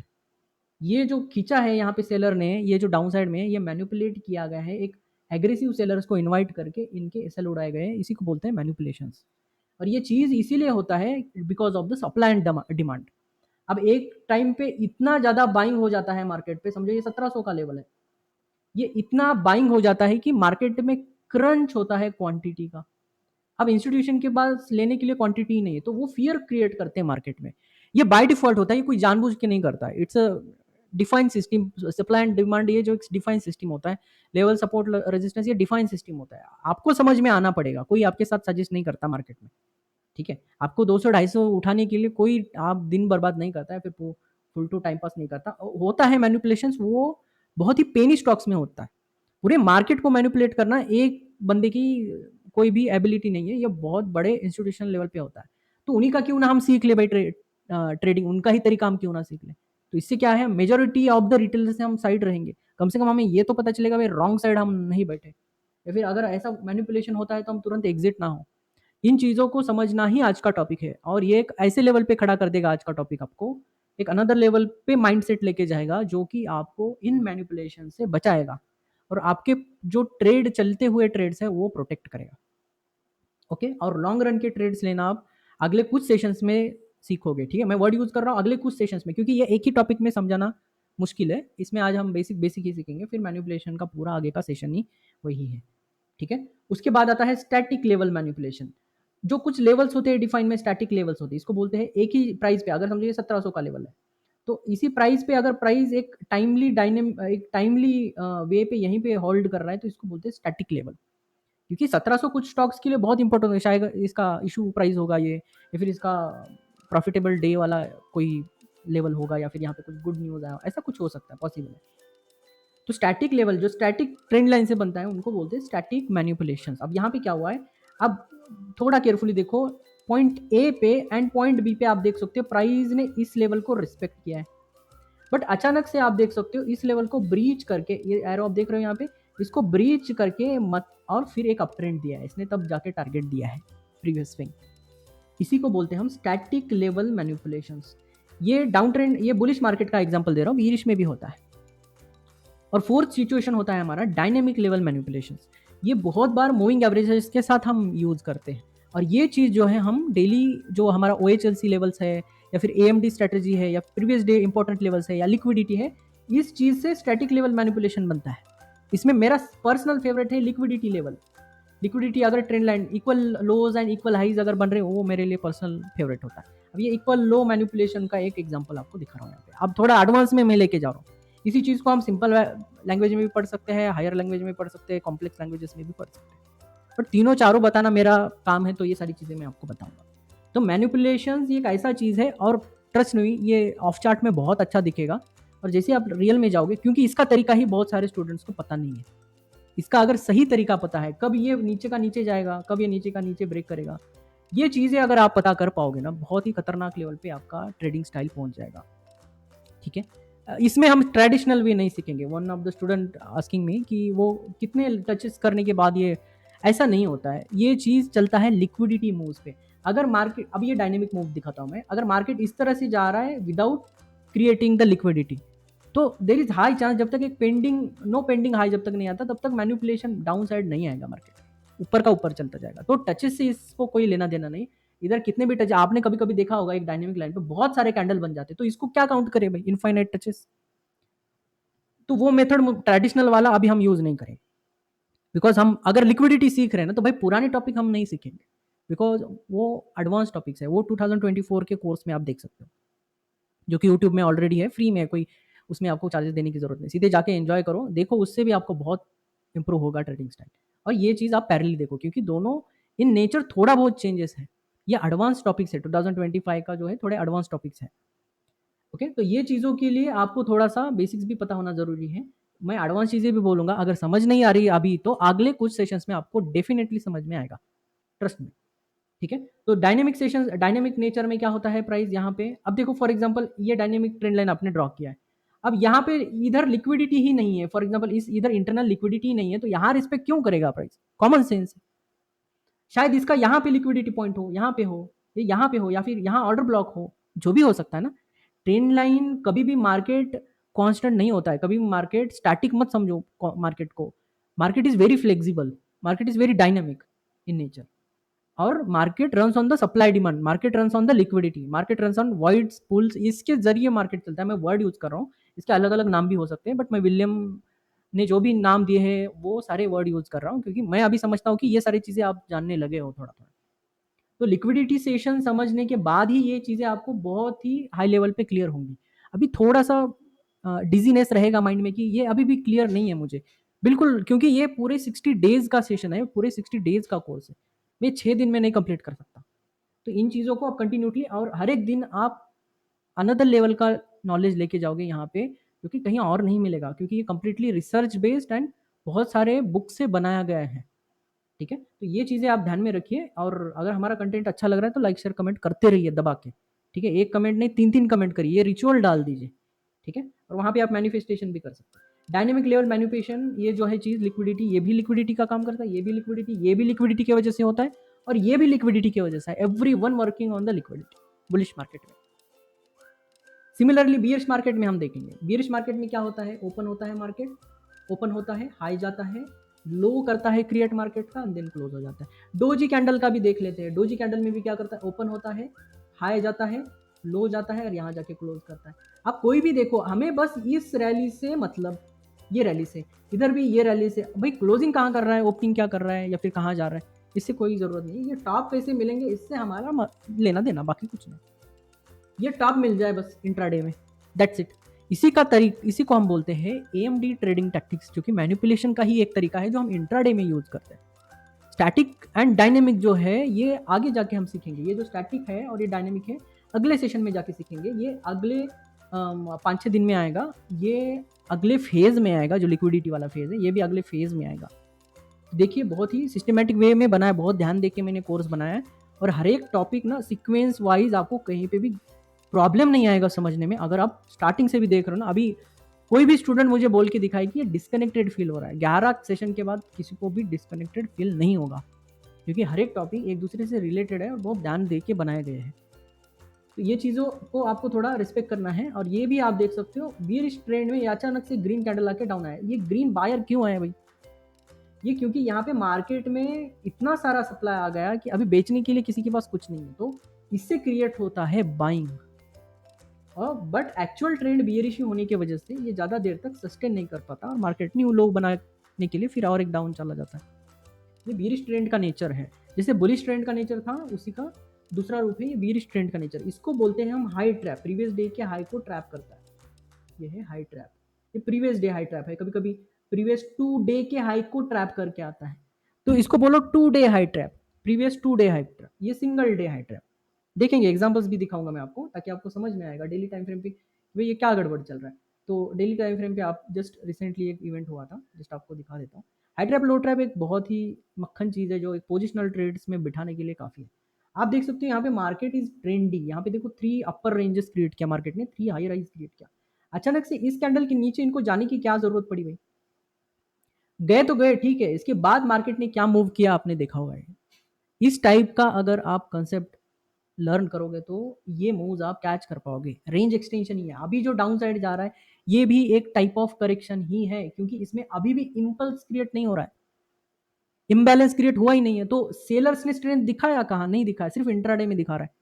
ये जो खींचा है यहाँ पे सेलर ने, ये जो डाउन साइड में है, ये मैनिपुलेट किया गया है, एक एग्रेसिव सेलर्स को इनवाइट करके इनके एसएल उड़ाए गए हैं, इसी को बोलते हैं मैनिपुलेशंस। और ये चीज़ इसीलिए होता है because of the supply and demand. अब एक टाइम पे इतना ज़्यादा बाइंग हो जाता है मार्केट पे, समझो ये 1700 का लेवल है, ये इतना बाइंग हो जाता है कि मार्केट में क्रंच होता है क्वांटिटी का। अब इंस्टीट्यूशन के पास लेने के लिए क्वांटिटी ही नहीं है, तो वो फियर क्रिएट करते हैं मार्केट में। ये बाय डिफॉल्ट होता है, ये कोई जानबूझ के नहीं करता है। It's a defined system. Supply and demand, ये जो एक डिफाइंड सिस्टम होता है, लेवल सपोर्ट रेजिस्टेंस, ये डिफाइंड सिस्टम होता है। आपको समझ में आना पड़ेगा, कोई आपके साथ सजेस्ट नहीं करता मार्केट में। ठीक है, आपको 200-250 उठाने के लिए कोई आप दिन बर्बाद नहीं करता है, फिर फुल टू टाइम पास नहीं करता होता है। मैनिपुलेशंस वो बहुत ही पेनी स्टॉक्स में होता है। पूरे मार्केट को मैनिपुलेट करना एक बंदे की कोई भी एबिलिटी नहीं है, ये बहुत बड़े इंस्टीट्यूशन लेवल पे होता है। तो उन्हीं का क्यों ना हम सीख ले भाई, ट्रेडिंग उनका ही तरीका हम क्यों ना सीख ले। तो इससे क्या है, मेजोरिटी ऑफ द रिटेलर से हम साइड रहेंगे, कम से कम हमें ये तो पता चलेगा भाई रॉन्ग साइड हम नहीं बैठे, या फिर अगर ऐसा मैनिपुलेशन होता है तो हम तुरंत एग्जिट ना हो। इन चीज़ों को समझना ही आज का टॉपिक है, और ये एक ऐसे लेवल पे खड़ा कर देगा आज का टॉपिक आपको, एक अनदर लेवल पे माइंडसेट लेके जाएगा, जो कि आपको इन मैनिपुलेशन से बचाएगा और आपके जो ट्रेड चलते हुए ट्रेड्स है वो प्रोटेक्ट करेगा। ओके, और लॉन्ग रन के ट्रेड्स लेना आप अगले कुछ सेशंस में सीखोगे। ठीक है, मैं वर्ड यूज कर रहा हूँ अगले कुछ सेशंस में, क्योंकि ये एक ही टॉपिक में समझाना मुश्किल है। इसमें आज हम बेसिक बेसिक ही सीखेंगे, फिर मैनिपुलेशन का पूरा आगे का सेशन ही वही है। ठीक है, उसके बाद आता है स्टैटिक लेवल मैनिपुलेशन। जो कुछ लेवल्स होते हैं डिफाइन में, स्टैटिक लेवल्स होते हैं, इसको बोलते हैं एक ही प्राइस पे, अगर समझिए 1700 का लेवल है, तो इसी प्राइस पे अगर प्राइस एक टाइमली वे पे यहीं पे होल्ड कर रहा है, तो इसको बोलते हैं स्टैटिक लेवल। क्योंकि 1700 कुछ स्टॉक्स के लिए बहुत इंपॉर्टेंट है, शायद इसका इशू प्राइस होगा ये, या फिर इसका प्रॉफिटेबल डे वाला कोई लेवल होगा, या फिर यहाँ पे कुछ गुड न्यूज़ आया, ऐसा कुछ हो सकता है, पॉसिबल है। तो स्टैटिक लेवल जो स्टैटिक ट्रेंड लाइन से बनता है उनको बोलते हैं स्टैटिक मैनिपुलेशंस। अब यहाँ पे क्या हुआ है, अब थोड़ा केयरफुली देखो, पॉइंट ए पे एंड पॉइंट बी पे आप देख सकते हो प्राइस ने इस लेवल को रिस्पेक्ट किया है, बट अचानक से आप देख सकते हो इस लेवल को ब्रीच करके, ये एरो आप देख रहे हो यहाँ पे, इसको ब्रीच करके मत और फिर एक अप ट्रेंड दिया है इसने, तब जाके टारगेट दिया है प्रीवियस स्विंग। इसी को बोलते हैं हम स्टैटिक लेवल मैनिपुलेशंस। ये डाउन ट्रेंड, ये बुलिश मार्केट का एग्जांपल दे रहा हूँ, बीरिश में भी होता है। और फोर्थ सिचुएशन होता है हमारा डायनेमिक लेवल मैनिपुलेशंस। ये बहुत बार मूविंग एवरेजेस के साथ हम यूज करते हैं, और ये चीज़ जो है हम डेली, जो हमारा OHLC लेवल्स है, या फिर AMD स्ट्रेटजी है, या प्रीवियस डे इंपॉर्टेंट लेवल्स है, या लिक्विडिटी है, इस चीज़ से स्टैटिक लेवल मैनिपुलेशन बनता है। इसमें मेरा पर्सनल फेवरेट है लिक्विडिटी लेवल। लिक्विडिटी अगर trend line equal lows and equal highs अगर बन रहे हो, वो मेरे लिए पर्सनल फेवरेट होता है। अब ये इक्वल लो मैनिपुलेशन का एक एग्जांपल आपको दिखा रहा हूँ यहाँ पे। अब थोड़ा एडवांस में मैं लेके जा रहा हूँ। इसी चीज़ को हम सिंपल लैंग्वेज में भी पढ़ सकते हैं, हायर लैंग्वेज में पढ़ सकते हैं, कॉम्प्लेक्स लैंग्वेजेस में भी पढ़ सकते हैं, बट तीनों चारों बताना मेरा काम है, तो ये सारी चीज़ें मैं आपको बताऊंगा। तो मैनिपुलेशन ये एक ऐसा चीज़ है, और ट्रस्ट नहीं, ये ऑफ चार्ट में बहुत अच्छा दिखेगा, और जैसे आप रियल में जाओगे, क्योंकि इसका तरीका ही बहुत सारे स्टूडेंट्स को पता नहीं है। इसका अगर सही तरीका पता है, कब ये नीचे का नीचे जाएगा, कब ये नीचे का नीचे ब्रेक करेगा, ये चीज़ें अगर आप पता कर पाओगे ना, बहुत ही खतरनाक लेवल पे आपका ट्रेडिंग स्टाइल पहुंच जाएगा। ठीक है, इसमें हम ट्रेडिशनल वे नहीं सीखेंगे। One of the student asking me कि वो कितने टचेस करने के बाद ये, ऐसा नहीं होता है, ये चीज़ चलता है लिक्विडिटी मूव्स पे। अगर मार्केट, अब ये डायनेमिक मूव दिखाता हूँ मैं, अगर मार्केट इस तरह से जा रहा है विदाउट क्रिएटिंग द लिक्विडिटी, तो देर इज हाई चांस, जब तक एक पेंडिंग, नो पेंडिंग हाई जब तक नहीं आता, तब तक मैनिपुलेशन डाउन साइड नहीं आएगा, मार्केट ऊपर का ऊपर चलता जाएगा। तो टचेस से इसको कोई लेना देना नहीं। इधर कितने भी टच, आपने कभी कभी देखा होगा एक डायनेमिक लाइन पे बहुत सारे कैंडल बन जाते हैं, तो इसको क्या काउंट करें भाई, इनफाइनाइट टचेस। तो वो मेथड ट्रेडिशनल वाला अभी हम यूज नहीं करें, बिकॉज हम अगर लिक्विडिटी सीख रहे हैं ना, तो भाई पुराने टॉपिक हम नहीं सीखेंगे, बिकॉज वो एडवांस टॉपिक्स है। वो 2024 के कोर्स में आप देख सकते हो, जो कि यूट्यूब में ऑलरेडी है, फ्री में, कोई उसमें आपको चार्जेस देने की जरूरत नहीं, सीधे जाके एंजॉय करो, देखो, उससे भी आपको बहुत इंप्रूव होगा ट्रेडिंग स्टाइल। और ये चीज़ आप पैरेलली देखो, क्योंकि दोनों इन नेचर थोड़ा बहुत चेंजेस है। ये एडवांस टॉपिक्स है, 2025 का जो है थोड़े एडवांस टॉपिक्स है। ओके, तो ये चीज़ों के लिए आपको थोड़ा सा बेसिक्स भी पता होना ज़रूरी है। मैं एडवांस चीज़ें भी बोलूँगा, अगर समझ नहीं आ रही अभी, तो अगले कुछ सेशंस में आपको डेफिनेटली समझ में आएगा, ट्रस्ट में। ठीक है, तो डायनेमिक सेशंस, डायनेमिक नेचर में क्या होता है, प्राइस यहाँ पे, अब देखो फॉर एग्जांपल ये डायनेमिक ट्रेंड लाइन आपने ड्रॉ किया है, अब यहाँ पे इधर लिक्विडिटी ही नहीं है, फॉर एग्जांपल इस इधर इंटरनल लिक्विडिटी नहीं है, तो यहाँ रिस्पेक्ट क्यों करेगा प्राइस, कॉमन सेंस है। शायद इसका यहाँ पे लिक्विडिटी पॉइंट हो, यहाँ पे हो, ये यहाँ पे हो, या फिर यहाँ ऑर्डर ब्लॉक हो, जो भी हो सकता है ना। ट्रेंड लाइन कभी भी मार्केट कांस्टेंट नहीं होता है, कभी भी मार्केट स्टैटिक मत समझो मार्केट को। Market is very flexible, market is very dynamic in nature, और market runs on the supply demand, market runs on the liquidity, market runs on wides pulls, इसके जरिए मार्केट चलता है। मैं वर्ड यूज कर रहा हूँ, इसके अलग अलग नाम भी हो सकते हैं, बट मैं विलियम ने जो भी नाम दिए हैं वो सारे वर्ड यूज़ कर रहा हूँ, क्योंकि मैं अभी समझता हूँ कि ये सारी चीज़ें आप जानने लगे हो थोड़ा-थोड़ा। तो लिक्विडिटी सेशन समझने के बाद ही ये चीज़ें आपको बहुत ही हाई लेवल पे क्लियर होंगी। अभी थोड़ा-सा डिज़ीनेस रहेगा माइंड में कि ये अभी भी क्लियर नहीं है मुझे। बिल्कुल, क्योंकि ये पूरे 60 डेज़ का सेशन है, पूरे 60 डेज़ का कोर्स है। मैं 6 दिन में नहीं कंप्लीट कर सकता। तो इन चीज़ों को आप कंटिन्यूअसली और हर एक दिन आप अनदर लेवल का नॉलेज लेके जाओगे यहाँ पे, जो कि कहीं और नहीं मिलेगा, क्योंकि ये कंप्लीटली रिसर्च बेस्ड एंड बहुत सारे बुक से बनाया गया है। ठीक है? तो ये चीज़ें आप ध्यान में रखिए, और अगर हमारा कंटेंट अच्छा लग रहा है तो लाइक, शेयर, कमेंट करते रहिए दबा के। ठीक है? 1 कमेंट नहीं, 3-3 कमेंट करिए, ये रिचुअल डाल दीजिए। ठीक है? और वहाँ पे आप मैनिफेस्टेशन भी कर सकते हैं। डायनामिक लेवल मैनिपुलेशन, ये जो है चीज़ लिक्विडिटी, ये भी लिक्विडिटी का काम करता है, ये भी लिक्विडिटी की वजह से होता है, और ये भी लिक्विडिटी की वजह से है। Everyone working on the liquidity bullish market में। सिमिलरली बियरिश मार्केट में हम देखेंगे। बियरिश मार्केट में क्या होता है? ओपन होता है मार्केट, ओपन होता है, हाई जाता है, लो करता है क्रिएट मार्केट का, एंड देन क्लोज हो जाता है। डोजी कैंडल का भी देख लेते हैं। डोजी कैंडल में भी क्या करता है? ओपन होता है, हाई जाता है, लो जाता है, और यहाँ जाके क्लोज करता है। आप कोई भी देखो, हमें बस इस रैली से मतलब, ये रैली से, इधर भी ये रैली से, भाई क्लोजिंग कहाँ कर रहा है, ओपनिंग क्या कर रहा है, या फिर कहाँ जा रहा है, इससे कोई ज़रूरत नहीं। ये टॉप कैसे मिलेंगे, इससे हमारा लेना देना, बाकी कुछ नहीं। ये टॉप मिल जाए बस इंट्राडे में, दैट्स इट। इसी को हम बोलते हैं एएमडी ट्रेडिंग टैक्टिक्स, जो कि मैनिपुलेशन का ही एक तरीका है जो हम इंट्राडे में यूज करते हैं। स्टैटिक एंड डायनेमिक जो है ये आगे जाके हम सीखेंगे। ये जो स्टैटिक है और ये डायनेमिक है अगले सेशन में जाके सीखेंगे। ये अगले 5-6 दिन में आएगा। ये अगले फेज में आएगा, जो लिक्विडिटी वाला फेज है ये भी अगले फेज में आएगा। देखिए बहुत ही सिस्टमेटिक वे में बना है, बहुत ध्यान देके मैंने कोर्स बनाया है, और हर एक टॉपिक ना सीक्वेंस वाइज आपको कहीं पे भी प्रॉब्लम नहीं आएगा समझने में। अगर आप स्टार्टिंग से भी देख रहे हो ना, अभी कोई भी स्टूडेंट मुझे बोल के दिखाए कि ये डिस्कनेक्टेड फील हो रहा है, 11 सेशन के बाद किसी को भी डिस्कनेक्टेड फील नहीं होगा, क्योंकि हर एक टॉपिक एक दूसरे से रिलेटेड है और बहुत ध्यान दे के बनाए गए हैं। तो ये चीज़ों को आपको थोड़ा रिस्पेक्ट करना है। और ये भी आप देख सकते हो, बियरिश ट्रेंड में ये अचानक से ग्रीन कैंडल आके डाउन आया। ये ग्रीन बायर क्यों आया भाई? ये क्योंकि यहाँ पे मार्केट में इतना सारा सप्लाई आ गया कि अभी बेचने के लिए किसी के पास कुछ नहीं है, तो इससे क्रिएट होता है बाइंग। और बट एक्चुअल ट्रेंड बियरिश होने की वजह से ये ज़्यादा देर तक सस्टेन नहीं कर पाता, और मार्केट न्यू लो बनाने के लिए फिर और एक डाउन चला जाता है। ये बियरिश ट्रेंड का नेचर है। जैसे बुलिश ट्रेंड का नेचर था, उसी का दूसरा रूप है ये बियरिश ट्रेंड का नेचर। इसको बोलते हैं हम हाई ट्रैप, प्रीवियस डे के हाई को ट्रैप करता है, ये है हाई ट्रैप। ये प्रीवियस डे हाई ट्रैप है, कभी कभी प्रीवियस 2 डे के हाई को ट्रैप करके आता है, तो इसको बोलो 2 day high trap, previous 2 day high trap. ये सिंगल डे हाई ट्रैप। देखेंगे, एग्जांपल्स भी दिखाऊंगा मैं आपको, ताकि आपको समझ में आएगा डेली टाइम फ्रेम पे भाई ये क्या गड़बड़ चल रहा है। तो डेली टाइम फ्रेम पे आप जस्ट रिसेंटली एक इवेंट हुआ था, जस्ट आपको दिखा देता हूँ। हाई ट्रैप लो ट्रैप एक बहुत ही मक्खन चीज़ है, जो एक पोजिशनल ट्रेड्स में बिठाने के लिए काफ़ी है। आप देख सकते हो यहाँ पे मार्केट इज ट्रेंडी। यहाँ पे देखो 3 अपर रेंजेस क्रिएट किया मार्केट ने, 3 हाई राइज क्रिएट किया। अचानक से इस कैंडल के नीचे इनको जाने की क्या जरूरत पड़ी भाई? गए तो गए, ठीक है, इसके बाद मार्केट ने क्या मूव किया आपने देखा होगा। इस टाइप का अगर आप कंसेप्ट लर्न करोगे तो ये मूव्स आप कैच कर पाओगे। रेंज एक्सटेंशन ही है। अभी जो डाउन साइड जा रहा है ये भी एक टाइप ऑफ करेक्शन ही है, क्योंकि इसमें अभी भी इंपल्स क्रिएट नहीं हो रहा है, इम्बैलेंस क्रिएट हुआ ही नहीं है। तो सेलर्स ने स्ट्रेंथ दिखाया कहाँ? नहीं दिखाया, सिर्फ इंट्राडे में दिखा रहा है।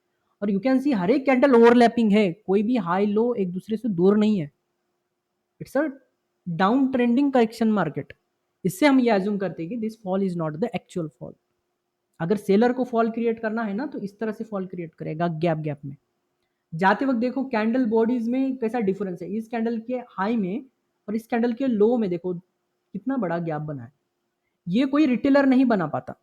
और यू कैन सी हर एक कैंडल ओवरलैपिंग है, कोई भी हाई लो एक दूसरे से दूर नहीं है। It's a down trending correction market. इससे हम ये एज्यूम करते हैं कि this fall is not the actual fall. अगर सेलर को फॉल क्रिएट करना है ना, तो इस तरह से फॉल क्रिएट करेगा, गैप गैप में जाते वक्त। देखो कैंडल बॉडीज में कैसा डिफरेंस है, इस कैंडल के हाई में और इस कैंडल के लो में देखो कितना बड़ा गैप बना है। ये कोई रिटेलर नहीं बना पाता,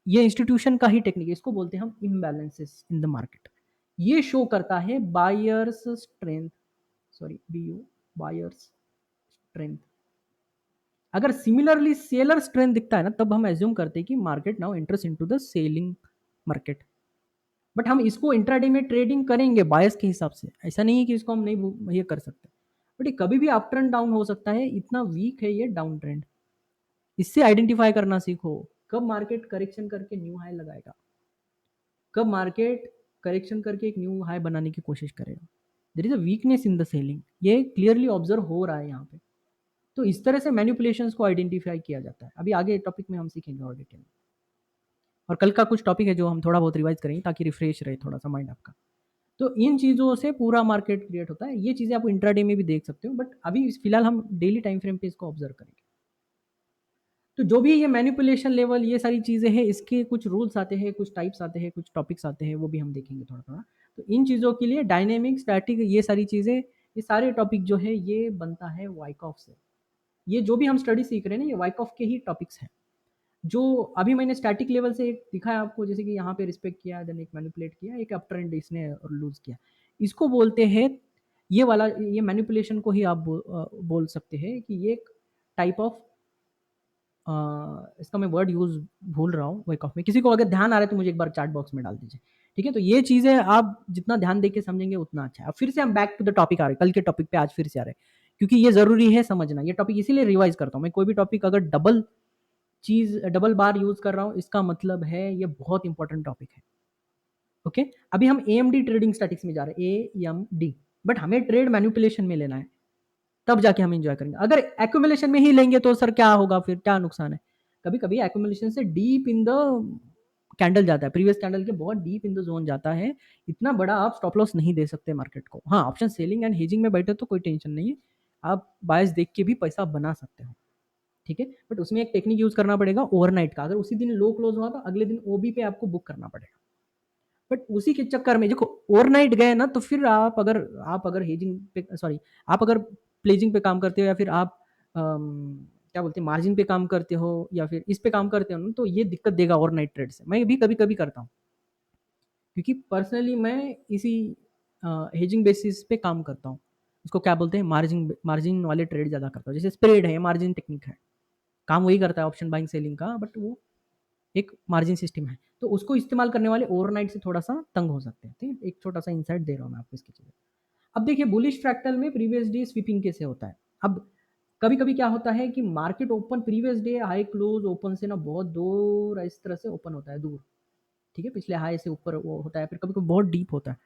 ये इंस्टीट्यूशन का ही टेक्निक है। इसको बोलते हैं हम इम्बैलेंसेस इन द मार्केट। ये शो करता है बायर्स स्ट्रेंथ, सॉरी बीयू, बायर्स स्ट्रेंथ। अगर सिमिलरली सेलर स्ट्रेंथ दिखता है ना, तब हम एज्यूम करते हैं कि market now enters into the selling market. But हम इसको इंट्राडे में ट्रेडिंग करेंगे बायस के हिसाब से, ऐसा नहीं है कि इसको हम नहीं ये कर सकते। बट ये कभी भी अप ट्रेंड डाउन हो सकता है, इतना वीक है ये डाउन ट्रेंड। इससे आइडेंटिफाई करना सीखो, कब मार्केट करेक्शन करके न्यू हाई लगाएगा, कब मार्केट करेक्शन करके एक न्यू हाई बनाने की कोशिश करेगा। There is a weakness in the selling, ये क्लियरली ऑब्जर्व हो रहा है यहाँ पे। तो इस तरह से मैनिपुलेशंस को आइडेंटिफाई किया जाता है। अभी आगे टॉपिक में हम सीखेंगे और डिटेल में। और कल का कुछ टॉपिक है जो हम थोड़ा बहुत रिवाइज करेंगे, ताकि रिफ्रेश रहे थोड़ा सा माइंड आपका। तो इन चीज़ों से पूरा मार्केट क्रिएट होता है। ये चीज़ें आप इंट्राडे में भी देख सकते हो, बट अभी फिलहाल हम डेली टाइम फ्रेम पे इसको ऑब्जर्व करेंगे। तो जो भी ये मैनिपुलेशन लेवल ये सारी चीज़ें हैं, इसके कुछ रूल्स आते हैं, कुछ टाइप्स आते हैं, कुछ टॉपिक्स आते हैं, वो भी हम देखेंगे थोड़ा-थोड़ा। तो इन चीज़ों के लिए डायनामिक, स्टैटिक ये सारी चीज़ें, ये सारे टॉपिक जो है ये बनता है वाइकॉफ से। ये जो भी हम स्टडी सीख रहे हैं ना, ये वाइकॉफ के ही टॉपिक्स हैं। जो अभी मैंने स्टैटिक लेवल से एक दिखाया आपको, जैसे कि यहाँ पे रिस्पेक्ट किया, देन एक मैनिपुलेट किया, एक अप ट्रेंड इसने लूज़ किया। इसको बोलते हैं, ये वाला ये मैनिपुलेशन को ही आप बोल सकते हैं कि ये एक टाइप ऑफ इसका मैं वर्ड यूज़ भूल रहा हूँ वेक ऑफ में। किसी को अगर ध्यान आ रहा है तो मुझे एक बार चैट बॉक्स में डाल दीजिए। ठीक है? तो ये चीज़ें आप जितना ध्यान देके समझेंगे उतना अच्छा है। अब फिर से हम बैक टू द टॉपिक आ रहे हैं, कल के टॉपिक पे आज फिर से आ रहे हैं। क्योंकि ये ज़रूरी है समझना। ये टॉपिक इसीलिए रिवाइज़ करता हूँ। मैं कोई भी टॉपिक अगर डबल बार यूज़ कर रहा हूँ, इसका मतलब है ये बहुत इंपॉर्टेंट टॉपिक है। ओके? अभी हम एएमडी ट्रेडिंग स्टैटिक्स में जा रहे हैं, एएमडी। बट हमें ट्रेड मैनिपुलेशन में लेना है। तब जाके हम एंजॉय करेंगे। अगर एक्यूमुलेशन में ही लेंगे तो सर क्या होगा फिर? क्या नुकसान है? कभी-कभी एक्यूमुलेशन से डीप इन द कैंडल जाता है, प्रीवियस कैंडल के बहुत डीप इन द ज़ोन जाता है। इतना बड़ा आप स्टॉप लॉस नहीं दे सकते मार्केट को। हाँ, ऑप्शन सेलिंग एंड हेजिंग में बैठे तो कोई टेंशन नहीं है। आप बायस देख के भी पैसा बना सकते हो, ठीक है? बट उसमें एक टेक्निक यूज़ करना पड़ेगा ओवरनाइट का। अगर उसी दिन लो क्लोज़ हुआ तो अगले दिन ओबी पे आपको बुक करना पड़ेगा। बट उसी के चक्कर में देखो, ओवरनाइट गए ना तो फिर आप अगर हेजिंग पे सॉरी आप अगर प्लेजिंग पे काम करते हो या फिर आप क्या बोलते हैं मार्जिन पे काम करते हो या फिर इस पे काम करते हो ना, तो ये दिक्कत देगा ओवरनाइट ट्रेड से। मैं भी कभी-कभी करता हूँ, क्योंकि पर्सनली मैं इसी हेजिंग बेसिस पे काम करता हूँ। इसको क्या बोलते हैं, मार्जिन मार्जिन वाले ट्रेड ज़्यादा करता हूँ। जैसे स्प्रेड है, मार्जिन टेक्निक है। काम वही करता है ऑप्शन बाइंग सेलिंग का, बट वो एक मार्जिन सिस्टम है। तो उसको इस्तेमाल करने वाले ओवरनाइट से थोड़ा-सा तंग हो सकते हैं, ठीक है? एक छोटा-सा इनसाइट दे रहा हूँ मैं आपको इसकी चीज़ें। अब देखिए बुलिश फ्रैक्टल में प्रीवियस डे स्वीपिंग कैसे होता है? अब कभी-कभी क्या होता है कि market open previous day high close open से ना बहुत दूर इस तरह से ओपन होता है, दूर, ठीक है? पिछले हाई से ऊपर वो होता है, फिर कभी-कभी बहुत डीप होता है।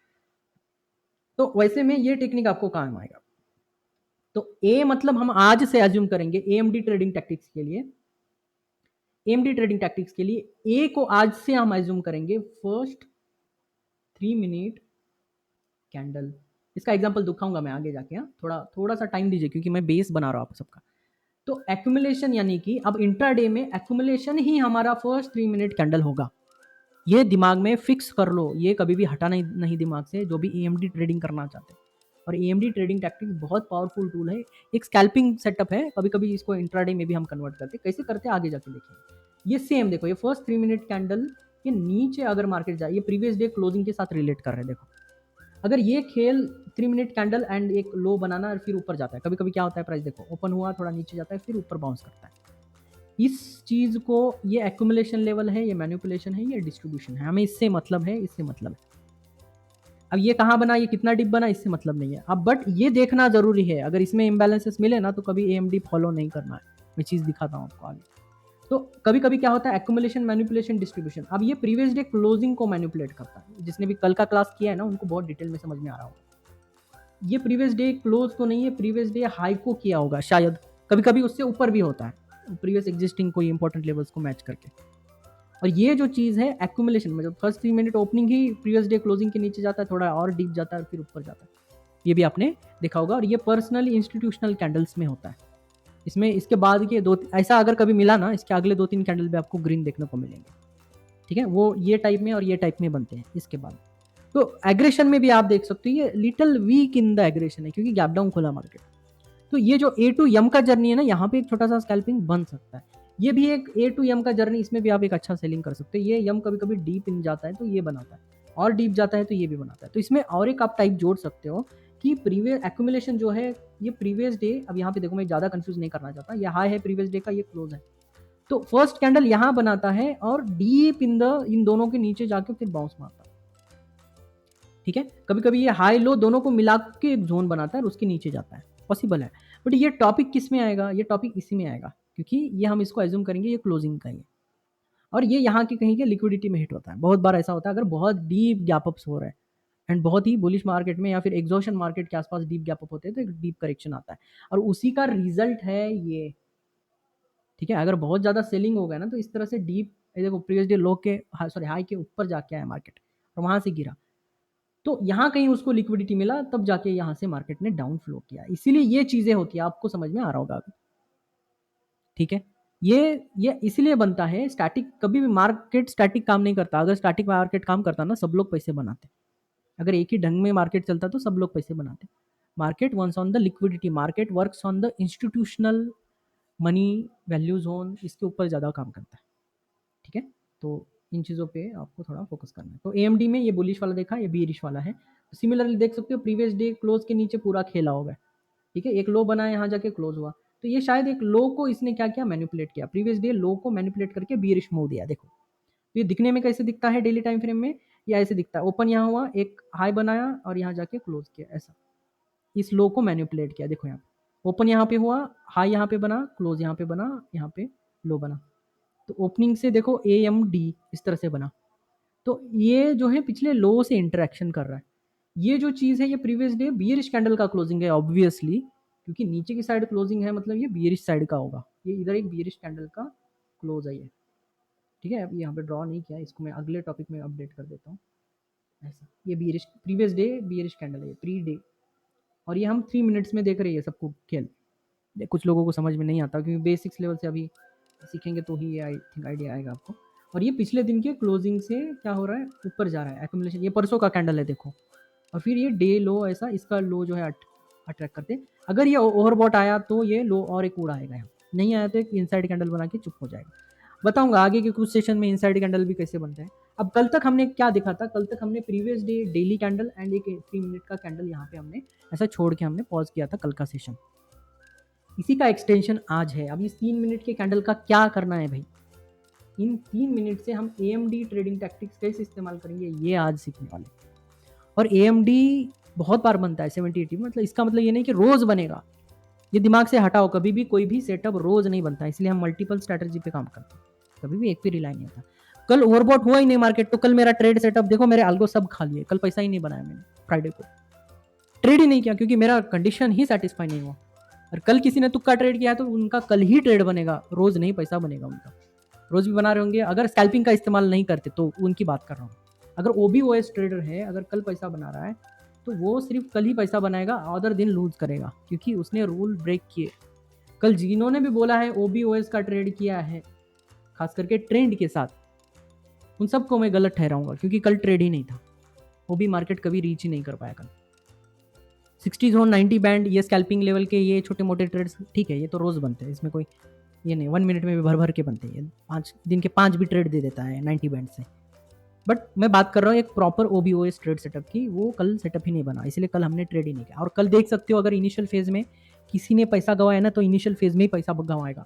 तो वैसे में ये टेक्निक आपको काम आएगा। तो ए मतलब हम आज से अज़्यूम करेंगे एएमडी ट्रेडिंग टैक्टिक्स के लिए, एएमडी ट्रेडिंग टैक्टिक्स के लिए ए को आज से हम अज़्यूम करेंगे फर्स्ट 3 मिनट कैंडल। इसका एग्जांपल दिखाऊँगा मैं आगे जाके, हाँ? थोड़ा-सा टाइम दीजिए क्योंकि मैं बेस बना रहा हूँ आप सबका। तो एक्यूमुलेशन यानी कि अब इंट्राडे में एक्यूमुलेशन ही हमारा फर्स्ट 3 मिनट कैंडल होगा। ये दिमाग में फिक्स कर लो, ये कभी भी हटाना नहीं दिमाग से, जो भी एएमडी ट्रेडिंग करना चाहते हैं। और एएमडी ट्रेडिंग टैक्टिक्स बहुत पावरफुल टूल है, एक स्कैल्पिंग सेटअप है, कभी-कभी इसको इंट्राडे में भी हम कन्वर्ट करते हैं। कैसे करते हैं आगे जाके देखेंगे। ये सेम देखो, ये फर्स्ट 3 मिनट कैंडल के नीचे अगर मार्केट जाए, ये प्रीवियस डे क्लोजिंग के साथ रिलेट कर रहे हैं देखो। अगर ये खेल 3 मिनट कैंडल एंड एक लो बनाना और फिर ऊपर जाता है, कभी-कभी क्या होता है प्राइस देखो, ओपन हुआ थोड़ा नीचे जाता है फिर ऊपर बाउंस करता है। इस चीज़ को, ये एक्यूमुलेशन लेवल है, ये मैनिपुलेशन है, ये डिस्ट्रीब्यूशन है। हमें इससे मतलब है, इससे मतलब है। अब ये कहाँ बना, ये कितना डिप बना, इससे मतलब नहीं है। अब बट ये देखना ज़रूरी है, अगर इसमें इम्बैलेंसेस मिले ना तो कभी एएमडी फॉलो नहीं करना है। मैं चीज़ दिखाता हूँ आपको आगे। तो कभी-कभी क्या होता है, एक्यूमुलेशन, मैनिपुलेशन, डिस्ट्रीब्यूशन। अब ये प्रीवियस डे क्लोजिंग को मैनिपुलेट करता है। जिसने भी कल का क्लास किया है ना, उनको बहुत डिटेल में समझ में आ रहा होगा। ये प्रीवियस डे क्लोज को नहीं है, प्रीवियस डे हाई को किया होगा शायद, कभी-कभी उससे ऊपर भी होता है, प्रीवियस एग्जिस्टिंग कोई इंपॉर्टेंट लेवल्स को मैच करके। और ये जो चीज़ है एक्यूमुलेशन में, जब फर्स्ट 3 मिनट ओपनिंग ही प्रीवियस डे क्लोजिंग के नीचे जाता है, थोड़ा और डीप जाता है और फिर ऊपर जाता है। ये भी आपने देखा होगा, और ये पर्सनली इंस्टीट्यूशनल कैंडल्स में होता है। इसमें इसके बाद के दो ऐसा अगर कभी मिला ना, इसके अगले 2-3 कैंडल भी आपको ग्रीन देखने को मिलेंगे। ठीक है? वो ये टाइप में और ये टाइप में बनते हैं इसके बाद। तो एग्रेशन में भी आप देख सकते हो, ये little week in the aggression है क्योंकि गैप डाउन खुला मार्केट। तो ये जो ए टू यम का जर्नी है ना, यहाँ पे एक छोटा सा स्कैल्पिंग बन सकता है। ये भी एक ए टू यम का जर्नी, इसमें भी आप एक अच्छा सेलिंग कर सकते हो। ये यम कभी-कभी डीप इन जाता है तो ये बनाता है, और डीप जाता है तो ये भी बनाता है। तो इसमें और एक आप टाइप जोड़ सकते हो कि प्रीवियस एक्यूमुलेशन जो है, ये प्रीवियस डे, अब यहाँ पे देखो मैं ज़्यादा कंफ्यूज नहीं करना चाहता, ये हाई है प्रीवियस डे का, ये क्लोज है। तो फर्स्ट कैंडल यहाँ बनाता है और डीप इन दोनों के नीचे जाके फिर बाउंस मारता है। ठीक है, कभी-कभी ये हाई लो दोनों को मिला के एक ज़ोन बनाता है और उसके नीचे जाता है, पॉसिबल है। बट ये टॉपिक किस में आएगा? ये टॉपिक इसी में आएगा, क्योंकि ये हम इसको अज़्यूम करेंगे ये क्लोजिंग का ही है, और ये यहाँ की कहीं के लिक्विडिटी में हिट होता है। बहुत बार ऐसा होता है अगर बहुत डीप गैप अप्स हो रहे हैं एंड बहुत ही बुलिश मार्केट में या फिर एग्जॉशन मार्केट के आसपास डीप गैप अप होते हैं तो एक डीप करेक्शन आता है, और उसी का रिजल्ट है ये। ठीक है, अगर बहुत ज़्यादा सेलिंग हो गया ना तो इस तरह से डीप, देखो प्रीवियस डे लो के, सॉरी हाई के ऊपर जाके आया मार्केट और वहाँ से गिरा। तो यहाँ कहीं उसको लिक्विडिटी मिला, तब जाके यहाँ से मार्केट ने डाउन फ्लो किया। इसीलिए ये चीज़ें होती है, आपको समझ में आ रहा होगा अभी, ठीक है। ये इसलिए बनता है, स्टैटिक कभी भी मार्केट स्टैटिक काम नहीं करता। अगर स्टैटिक मार्केट काम करता ना, सब लोग पैसे बनाते। अगर एक ही ढंग में मार्केट चलता तो सब लोग पैसे बनाते। Market works on the liquidity, market works on the institutional money value zone, इसके ऊपर ज़्यादा काम करता है, ठीक है। तो इन चीज़ों पे आपको थोड़ा फोकस करना है। तो एएमडी में ये बुलिश वाला देखा, ये बीरिश वाला है। सिमिलरली देख सकते हो, प्रीवियस डे क्लोज के नीचे पूरा खेला होगा, ठीक है। एक लो बना, यहाँ जाके क्लोज हुआ, तो ये शायद एक लो को इसने क्या किया, मैनिपुलेट किया। प्रीवियस डे लो को मैनिपुलेट करके बीरिश मूव दिया। देखो तो ये दिखने में कैसे दिखता है डेली टाइम फ्रेम में, या ऐसे दिखता है, ओपन यहाँ हुआ, एक हाई बनाया और यहाँ जाके क्लोज किया, ऐसा इस लो को मैनिपुलेट किया। देखो यहाँ ओपन यहाँ पे हुआ, हाई यहाँ पे बना, क्लोज यहाँ पे बना, यहाँ पे लो बना। तो ओपनिंग से देखो ए एम डी इस तरह से बना। तो ये जो है पिछले लो से इंटरेक्शन कर रहा है। ये जो चीज़ है, ये प्रीवियस डे बियरिश कैंडल का क्लोजिंग है ऑब्वियसली, क्योंकि नीचे की साइड क्लोजिंग है, मतलब ये बियरिश साइड का होगा। ये इधर एक बियरिश कैंडल का क्लोज है ये, ठीक है। अब यहाँ पे ड्रॉ नहीं किया, इसको मैं अगले टॉपिक में अपडेट कर देता हूँ। ऐसा ये bearish previous day bearish candle है, प्री डे। और ये हम 3 मिनट्स में देख रहे हैं सबको खेल। कुछ लोगों को समझ में नहीं आता, क्योंकि बेसिक्स लेवल से अभी सीखेंगे तो ही ये आई थिंक आइडिया आएगा आपको। और ये पिछले दिन के क्लोजिंग से क्या हो रहा है, ऊपर जा रहा है एक्यूमुलेशन। ये परसों का कैंडल है देखो, और फिर ये डे लो, ऐसा इसका लो जो है अट्रैक्ट करते। अगर ये ओवरबॉट आया तो ये लो और एक उड़ाएगा, यहाँ नहीं आया तो एक इनसाइड कैंडल बना के चुप हो जाएगा। बताऊंगा आगे के कुछ सेशन में इनसाइड कैंडल भी कैसे बनते हैं। अब कल तक हमने क्या देखा था, कल तक हमने previous day daily candle and एक 3 मिनट का कैंडल यहाँ पे हमने ऐसा छोड़ के हमने पॉज किया था कल का सेशन। इसी का एक्सटेंशन आज है। अब इस 3 मिनट के कैंडल का क्या करना है भाई, इन 3 मिनट से हम एएमडी ट्रेडिंग टैक्टिक्स कैसे इस्तेमाल करेंगे, ये आज सीखने वाले। और एएमडी बहुत बार बनता है 70-80, मतलब इसका मतलब ये नहीं कि रोज बनेगा। ये दिमाग से हटाओ, कभी भी कोई भी सेटअप रोज नहीं बनता, इसलिए हम मल्टीपल स्ट्रैटेजी पे काम करते हैं, कभी भी एक पे रिलाई नहीं होता। कल ओवरबॉट हुआ ही नहीं मार्केट, तो कल मेरा ट्रेड सेटअप देखो, मेरे अल्गो सब खा लिए, कल पैसा ही नहीं बनाया मैंने, फ्राइडे को ट्रेड ही नहीं किया, क्योंकि मेरा कंडीशन ही सेटिस्फाई नहीं हुआ। और कल किसी ने तुक्का ट्रेड किया है तो उनका कल ही ट्रेड बनेगा, रोज नहीं पैसा बनेगा उनका। रोज भी बना रहे होंगे, अगर स्कैल्पिंग का इस्तेमाल नहीं करते तो उनकी बात कर रहा हूँ। अगर OBOS ट्रेडर है, अगर कल पैसा बना रहा है तो वो सिर्फ कल ही पैसा बनाएगा, अदर दिन लूज करेगा, क्योंकि उसने रूल ब्रेक किए। कल जिन्होंने भी बोला है OBOS का ट्रेड किया है, खास करके ट्रेंड के साथ, उन सबको मैं गलत ठहराऊंगा, क्योंकि कल ट्रेड ही नहीं था। OB मार्केट कभी रीच ही नहीं कर पाया कल। 60 जोन 90 बैंड, ये स्कैल्पिंग लेवल के ये छोटे मोटे ट्रेड्स ठीक है, ये तो रोज बनते हैं, इसमें कोई ये नहीं, 1 मिनट में भी भर भर के बनते हैं। 5 दिन के 5 भी ट्रेड दे देता है 90 बैंड से। बट मैं बात कर रहा हूँ एक प्रॉपर OBOS ट्रेड सेटअप की, वो कल सेटअप ही नहीं बना, इसलिए कल हमने ट्रेड ही नहीं किया। और कल देख सकते हो, अगर इनिशियल फेज में किसी ने पैसा गंवाया ना, तो इनिशियल फेज में ही पैसा गंवाएगा।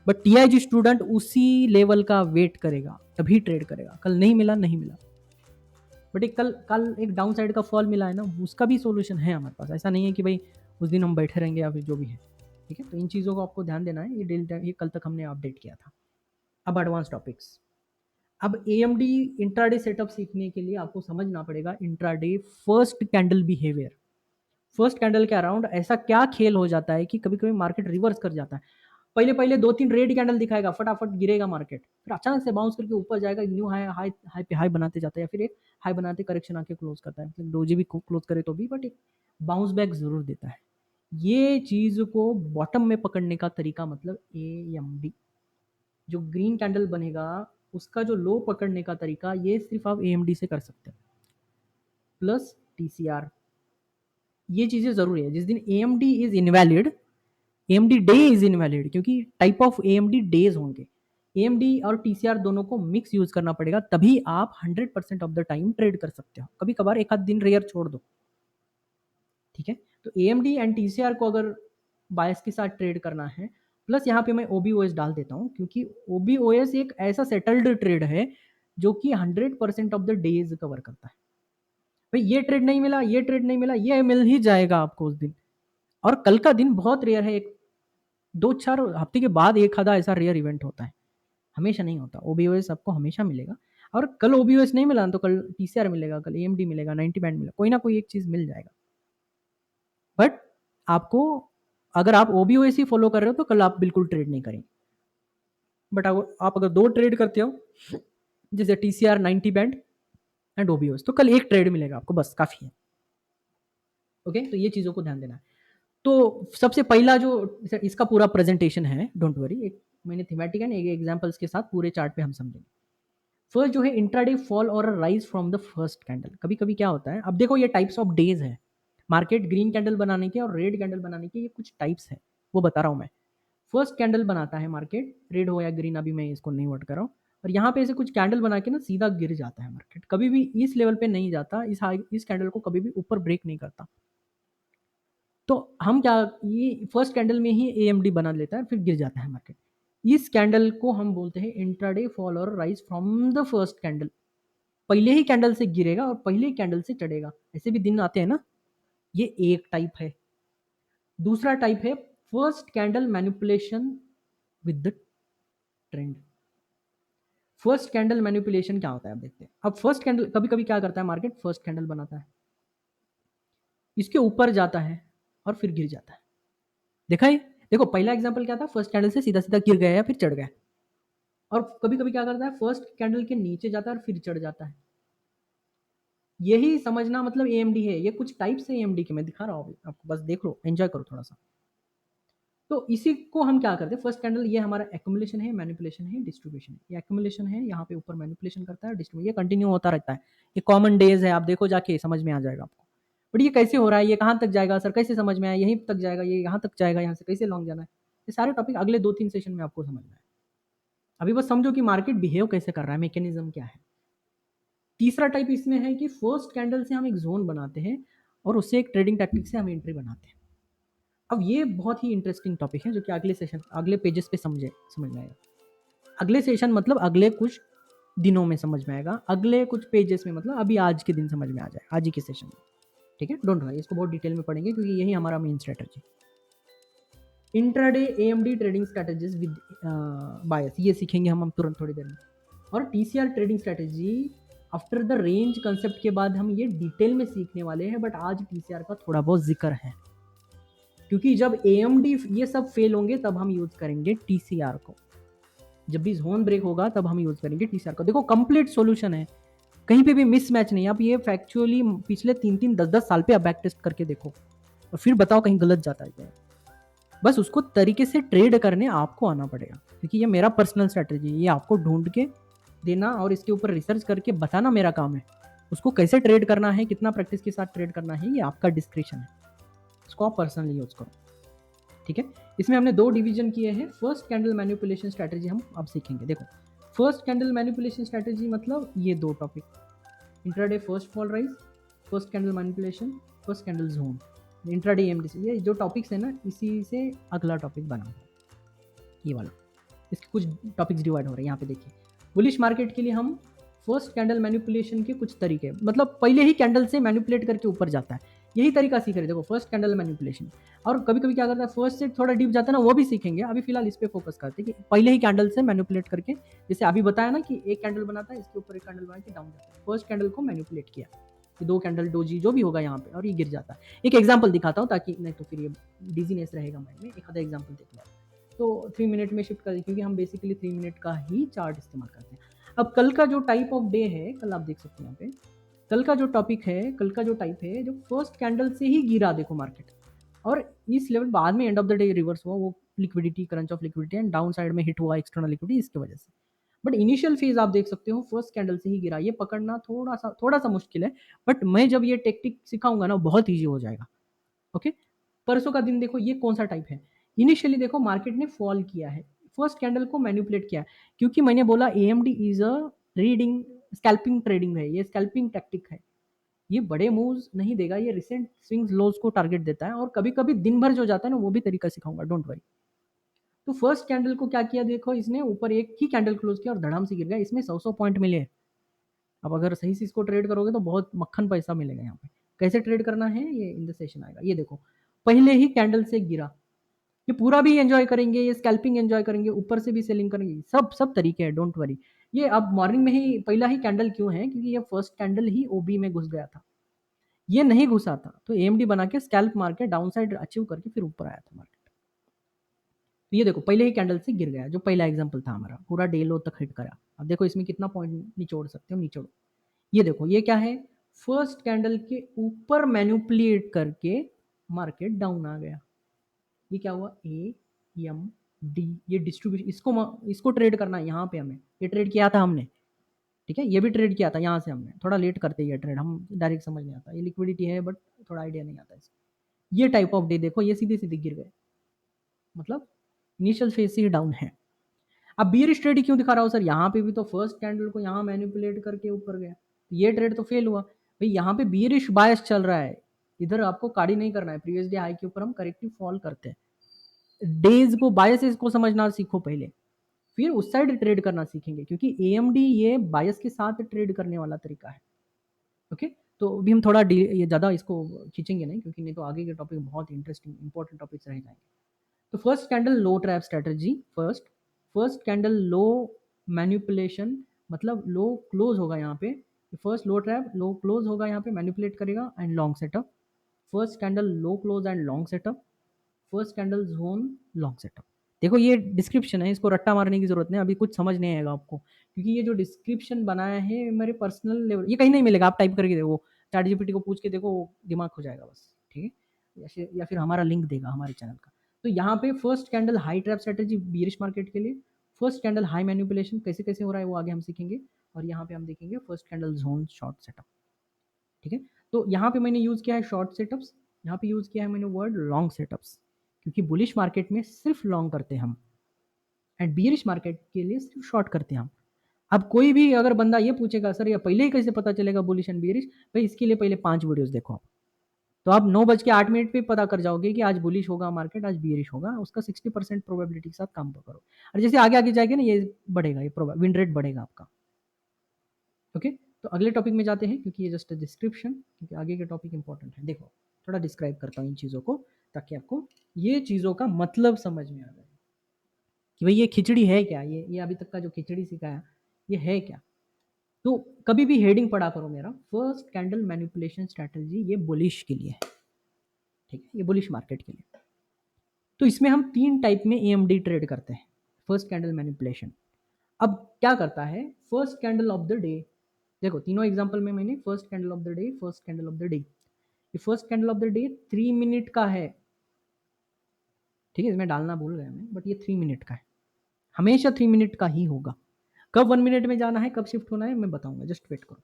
बट TIG स्टूडेंट उसी लेवल का वेट करेगा, तभी ट्रेड करेगा। कल नहीं मिला, नहीं मिला, बट एक कल एक डाउन साइड का फॉल मिला है ना, उसका भी सोल्यूशन है हमारे पास। ऐसा नहीं है कि भाई उस दिन हम बैठे रहेंगे या फिर जो भी है, ठीक है। तो इन चीज़ों को आपको ध्यान देना है। ये डेल्टा ये कल तक हमने अपडेट किया था। अब एडवांस टॉपिक्स। अब AMD इंट्राडे सेटअप सीखने के लिए आपको समझना पड़ेगा intraday first candle behaviour. First candle के अराउंड ऐसा क्या खेल हो जाता है कि कभी कभी मार्केट रिवर्स कर जाता है। पहले पहले 2-3 रेड कैंडल दिखाएगा, फटाफट गिरेगा मार्केट, फिर अचानक से बाउंस करके ऊपर जाएगा, न्यू हाई हाई हाई पे हाई बनाते जाता है, या फिर एक हाई बनाते करेक्शन आके क्लोज करता है। मतलब डोजी भी क्लोज करे तो भी, बट एक बाउंस बैक जरूर देता है। ये चीज को बॉटम में पकड़ने का तरीका, मतलब AMD जो ग्रीन कैंडल बनेगा उसका जो लो पकड़ने का तरीका, ये सिर्फ आप AMD से कर सकते हैं, प्लस TCR। ये चीजें जरूरी है। जिस दिन AMD is invalid, AMD day is invalid, क्योंकि टाइप ऑफ AMD डेज होंगे। AMD और TCR दोनों को मिक्स यूज करना पड़ेगा, तभी आप 100% ऑफ द टाइम ट्रेड कर सकते हो। कभी कभार एक आध दिन रेयर छोड़ दो, ठीक है। तो AMD एंड TCR को अगर बायस के साथ ट्रेड करना है, प्लस यहाँ पे मैं OBOS डाल देता हूँ, क्योंकि OBOS एक ऐसा सेटल्ड ट्रेड है जो कि 100% ऑफ द डेज कवर करता है। भाई ये ट्रेड नहीं मिला, ये ट्रेड नहीं मिला, ये मिल ही जाएगा आपको उस दिन। और कल का दिन बहुत रेयर है, एक 2-4 हफ्ते के बाद एक आधा ऐसा रेयर इवेंट होता है, हमेशा नहीं होता। OBOS आपको हमेशा मिलेगा, और कल OBOS नहीं मिला तो कल TCR मिलेगा, कल AMD मिलेगा, 90 बैंड मिलेगा, कोई ना कोई एक चीज मिल जाएगा। बट आपको, अगर आप OBOS ही फॉलो कर रहे हो तो कल आप बिल्कुल ट्रेड नहीं करेंगे। बट आप अगर 2 ट्रेड करते हो, जैसे TCR 90 बैंड एंड ओबीओएस, तो कल एक ट्रेड मिलेगा आपको, बस काफ़ी है। ओके, तो ये चीज़ों को ध्यान देना है। तो सबसे पहला जो इसका पूरा प्रेजेंटेशन है, डोंट वरी, एक मैंने थीमेटिक है ना, एक एग्जांपल्स के साथ पूरे चार्ट पे हम समझेंगे। फर्स्ट जो है इंट्राडे फॉल और rise from the first candle. कभी कभी क्या होता है, अब देखो ये टाइप्स ऑफ डेज है, मार्केट ग्रीन कैंडल बनाने के और रेड कैंडल बनाने के, ये कुछ टाइप्स है, वो बता रहा हूँ मैं। फर्स्ट कैंडल बनाता है मार्केट, रेड हो या ग्रीन, अभी मैं इसको नहीं वर्ड कर रहा हूँ, और यहाँ पे ऐसे कुछ कैंडल बना के ना सीधा गिर जाता है मार्केट, कभी भी इस लेवल पे नहीं जाता, इस कैंडल को कभी भी ऊपर ब्रेक नहीं करता। तो हम क्या, ये फर्स्ट कैंडल में ही एएमडी बना लेता है, फिर गिर जाता है मार्केट। इस कैंडल को हम बोलते हैं इंट्राडे फॉल और rise from the first candle. पहले ही कैंडल से गिरेगा और पहले ही कैंडल से चढ़ेगा, ऐसे भी दिन आते हैं ना। ये एक टाइप है। दूसरा टाइप है first candle manipulation with the trend. First candle manipulation क्या होता है, अब देखते हैं। अब फर्स्ट कैंडल कभी कभी क्या करता है मार्केट, फर्स्ट कैंडल बनाता है, इसके ऊपर जाता है और फिर गिर जाता है। देखा है, देखो पहला एग्जांपल क्या था, फर्स्ट कैंडल से सीधा सीधा गिर गया या फिर चढ़ गया। और कभी कभी क्या करता है, फर्स्ट कैंडल के नीचे जाता है और फिर चढ़ जाता है। यही समझना मतलब एएमडी है। ये कुछ टाइप्स है एएमडी के, मैं दिखा रहा हूँ आपको, बस देख लो, एंजॉय करो थोड़ा सा। तो इसी को हम क्या करते हैं, फर्स्ट कैंडल ये हमारा एक्यूमुलेशन है, मैनिपुलेशन है, डिस्ट्रीब्यूशन है। ये एक्यूमुलेशन है, यहाँ पे ऊपर मैनिपुलेशन करता है, डिस्ट्रीब्यूशन ये कंटिन्यू होता रहता है। ये कॉमन डेज है, आप देखो जाके समझ में आ जाएगा आपको। बट ये कैसे हो रहा है, ये कहाँ तक जाएगा सर, कैसे समझ में आया, यहीं तक जाएगा, ये यहाँ तक जाएगा, यहाँ से कैसे लॉन्ग जाना है, ये सारे टॉपिक अगले 2-3 सेशन में आपको समझना है। अभी बस समझो कि मार्केट बिहेव कैसे कर रहा है, मैकेनिज्म क्या है। तीसरा टाइप इसमें है कि फर्स्ट कैंडल से हम एक जोन बनाते हैं और उससे एक ट्रेडिंग टैक्टिक से हम एंट्री बनाते हैं। अब ये बहुत ही इंटरेस्टिंग टॉपिक है, जो कि अगले सेशन, अगले पेजेस पे समझ में आएगा। अगले सेशन मतलब अगले कुछ दिनों में समझ में आएगा, अगले कुछ पेजेस में मतलब अभी आज के दिन समझ में आ जाए, आज ही के सेशन में। ठीक है, डोंट वरी, इसको बहुत डिटेल में पढ़ेंगे क्योंकि यही हमारा main strategy. Intraday AMD trading strategies with bias, ये सीखेंगे हम तुरंत थोड़ी देर में। और TCR trading strategy after the range concept के बाद हम ये डिटेल में सीखने वाले हैं, बट आज टीसीआर का थोड़ा बहुत जिक्र है, क्योंकि जब एएमडी ये सब फेल होंगे तब हम यूज करेंगे टीसीआर को। जब भी जोन ब्रेक होगा तब हम यूज करेंगे टीसीआर को। देखो कंप्लीट सॉल्यूशन है, कहीं पे भी मिसमैच नहीं। आप ये फैक्चुअली पिछले 3-3 10-10 साल पे आप बैक टेस्ट करके देखो और फिर बताओ कहीं गलत जाता है क्या। बस उसको तरीके से ट्रेड करने आपको आना पड़ेगा, क्योंकि ये मेरा पर्सनल स्ट्रेटजी है, ये आपको ढूंढ के देना और इसके ऊपर रिसर्च करके बताना मेरा काम है। उसको कैसे ट्रेड करना है, कितना प्रैक्टिस के साथ ट्रेड करना है, ये आपका डिस्क्रिप्शन है, इसको आप पर्सनली यूज करो। ठीक है, इसमें हमने 2 डिवीजन किए हैं। फर्स्ट कैंडल मैनिपुलेशन स्ट्रैटेजी हम अब सीखेंगे। देखो फर्स्ट कैंडल मैनिपुलेशन स्ट्रैटेजी मतलब ये 2 topic, intraday first fall rise, first candle manipulation, first candle zone, intraday AMD, ये जो टॉपिक्स है ना, इसी से अगला टॉपिक बना ये वाला। इसके कुछ टॉपिक्स डिवाइड हो रहे हैं, यहाँ पे देखिए। बुलिश मार्केट के लिए हम फर्स्ट कैंडल मैनिपुलेशन के कुछ तरीके, मतलब पहले ही कैंडल से मैनिपुलेट करके ऊपर जाता है, यही तरीका सीख रहे। देखो फर्स्ट कैंडल मैनिपुलेशन, और कभी कभी क्या करता है, फर्स्ट से थोड़ा डीप जाता है ना, वो भी सीखेंगे। अभी फिलहाल इस पे फोकस करते हैं कि पहले ही कैंडल से मैनिपुलेट करके, जैसे अभी बताया ना कि एक कैंडल बनाता है, इसके ऊपर एक कैंडल बना के डाउन जाता है, फर्स्ट कैंडल को मैनिपुलेट किया, ये 2 कैंडल डोजी जो भी होगा यहाँ पे, और ये गिर जाता है। एक एग्जाम्पल दिखाता हूँ, ताकि नहीं तो फिर ये डिजीनेस रहेगा माइंड में। एक आधा एग्जाम्पल देख लो। तो 3 मिनट में शिफ्ट करें, क्योंकि हम बेसिकली 3 मिनट का ही चार्ट इस्तेमाल करते हैं। अब कल का जो टाइप ऑफ डे है, कल आप देख सकते हैं यहाँ पे, कल का जो टॉपिक है, कल का जो टाइप है, जो फर्स्ट कैंडल से ही गिरा देखो मार्केट, और इस लेवल बाद में end of the day reverse हुआ, वो liquidity, crunch of liquidity and down side में हिट हुआ एक्सटर्नल लिक्विडिटी, इसकी वजह से। बट इनिशियल फेज आप देख सकते हो फर्स्ट कैंडल से ही गिरा, ये पकड़ना थोड़ा सा मुश्किल है, बट मैं जब ये टेक्टिक सिखाऊंगा ना, बहुत ईजी हो जाएगा। ओके, परसों का दिन देखो, ये कौन सा टाइप है। इनिशियली देखो मार्केट ने फॉल किया है, फर्स्ट कैंडल को मैनिपुलेट किया है, क्योंकि मैंने बोला AMD is a reading scalping trading है, ये स्कैल्पिंग टैक्टिक है। ये बड़े मूव्स नहीं देगा, ये रिसेंट स्विंग्स लोज को टारगेट देता है, और कभी कभी दिन भर जो जाता है ना, वो भी तरीका सिखाऊंगा, डोंट वरी। तो फर्स्ट कैंडल को क्या किया देखो, इसने ऊपर एक ही कैंडल क्लोज किया और धड़ाम से गिर गया, इसमें 100 पॉइंट मिले। अब अगर सही से इसको ट्रेड करोगे तो बहुत मक्खन पैसा मिलेगा यहाँ पे। कैसे ट्रेड करना है ये इन द सेशन आएगा। ये देखो पहले ही कैंडल से गिरा, ये पूरा भी एंजॉय करेंगे, ये स्कैल्पिंग एंजॉय करेंगे, ऊपर से भी सेलिंग करेंगे, सब तरीके हैं, डोंट वरी। ये अब मॉर्निंग में ही पहला ही कैंडल क्यों है, क्योंकि ये फर्स्ट कैंडल ही ओबी में घुस गया था, ये नहीं घुसा था, तो एएमडी बना के स्कैल्प मार के डाउन साइड अचीव करके फिर ऊपर आया था मार्केट। तो ये देखो पहले ही कैंडल से गिर गया, जो पहला एग्जाम्पल था हमारा, पूरा डे लो तक हिट करा। अब देखो इसमें कितना पॉइंट निचोड़ सकते हो, निचोड़ो। ये देखो ये क्या है, फर्स्ट कैंडल के ऊपर मैनिपुलेट करके मार्केट डाउन आ गया। ये क्या हुआ, ए एम डी, ये डिस्ट्रीब्यूशन, इसको ट्रेड करना है यहाँ पे हमें, ये ट्रेड किया था हमने, ठीक है, ये भी ट्रेड किया था यहाँ से हमने, थोड़ा लेट करते हैं ये ट्रेड, हम डायरेक्ट समझ नहीं आता, ये लिक्विडिटी है बट थोड़ा आइडिया नहीं आता इसका। ये टाइप ऑफ डे देखो, ये सीधे सीधे गिर गए, मतलब इनिशियल फेज से ही डाउन है। अब बियरिश ट्रेड क्यों दिखा रहा हूँ सर, यहाँ पे भी तो फर्स्ट कैंडल को यहाँ मैनिपुलेट करके ऊपर गया, तो ये ट्रेड तो फेल हुआ भाई, यहाँ पे बियरिश बायस चल रहा है, इधर आपको काड़ी नहीं करना है, प्रीवियस डे हाई के ऊपर हम करेक्टिव फॉल करते हैं। डेज को बायसेस को समझना सीखो पहले, फिर उस साइड ट्रेड करना सीखेंगे, क्योंकि एएमडी ये बायस के साथ ट्रेड करने वाला तरीका है। ओके, तो अभी हम थोड़ा ये ज़्यादा इसको खींचेंगे नहीं, क्योंकि नहीं तो आगे के टॉपिक बहुत इंटरेस्टिंग इंपॉर्टेंट टॉपिक्स रह जाएंगे। तो फर्स्ट कैंडल लो ट्रैप स्ट्रेटजी, फर्स्ट कैंडल लो मैनिपुलेशन, मतलब लो क्लोज होगा यहाँ पे, फर्स्ट लो ट्रैप लो क्लोज होगा यहाँ पे, मैनिपुलेट करेगा and long setup, first candle low close and long setup, first candle zone long setup. देखो ये डिस्क्रिप्शन है, इसको रट्टा मारने की जरूरत नहीं, अभी कुछ समझ नहीं आएगा आपको, क्योंकि ये जो डिस्क्रिप्शन बनाया है मेरे पर्सनल लेवल, ये कहीं नहीं मिलेगा, आप टाइप करके देखो, चैट जीपीटी को पूछ के देखो, दिमाग हो जाएगा बस, ठीक है, या फिर हमारा लिंक देगा हमारे चैनल का। तो यहाँ पे first candle high trap strategy bearish market के लिए, फर्स्ट कैंडल हाई मैनिपुलेशन कैसे कैसे हो रहा है वो आगे हम सीखेंगे, और यहाँ पे हम देखेंगे first candle zone short setup, ठीक है। तो यहाँ पे मैंने यूज़ किया है शॉर्ट सेटअप्स, यहाँ पे यूज़ किया है मैंने वर्ड लॉन्ग सेटअप्स, क्योंकि बुलिश मार्केट में सिर्फ लॉन्ग करते हैं हम, एंड बियरिश मार्केट के लिए सिर्फ शॉर्ट करते हैं हम। अब कोई भी अगर बंदा ये पूछेगा सर ये पहले ही कैसे पता चलेगा बुलिश एंड बियरिश, भाई इसके लिए पहले 5 वीडियोस देखो आप, तो आप 9:08 पे पता कर जाओगे कि आज बुलिश होगा मार्केट, आज बियरिश होगा, उसका 60% प्रोबेबिलिटी के साथ काम करो, और जैसे आगे आगे जाएगा ना ये बढ़ेगा, ये विन रेट बढ़ेगा आपका। ओके, तो अगले टॉपिक में जाते हैं, क्योंकि ये जस्ट डिस्क्रिप्शन, क्योंकि आगे के टॉपिक इंपॉर्टेंट है। देखो थोड़ा डिस्क्राइब करता हूँ इन चीज़ों को, ताकि आपको ये चीज़ों का मतलब समझ में आ जाए कि भाई ये खिचड़ी है क्या, ये अभी तक का जो खिचड़ी सिखाया ये है क्या। तो कभी भी हेडिंग पढ़ा करो मेरा, फर्स्ट कैंडल मैनिपुलेशन स्ट्रैटेजी, ये बुलिश के लिए है, ठीक है, ये बुलिश मार्केट के लिए। तो इसमें हम 3 टाइप में एएमडी ट्रेड करते हैं, फर्स्ट कैंडल मैनिपुलेशन। अब क्या करता है, first candle of the day, देखो तीनों एग्जांपल में मैंने first candle of the day, first candle of the day, ये first candle of the day 3 minute का है, ठीक है, इसमें डालना भूल गया मैं, बट ये 3 मिनट का है, हमेशा 3 मिनट का ही होगा। कब 1 मिनट में जाना है, कब शिफ्ट होना है मैं बताऊंगा, जस्ट वेट करो।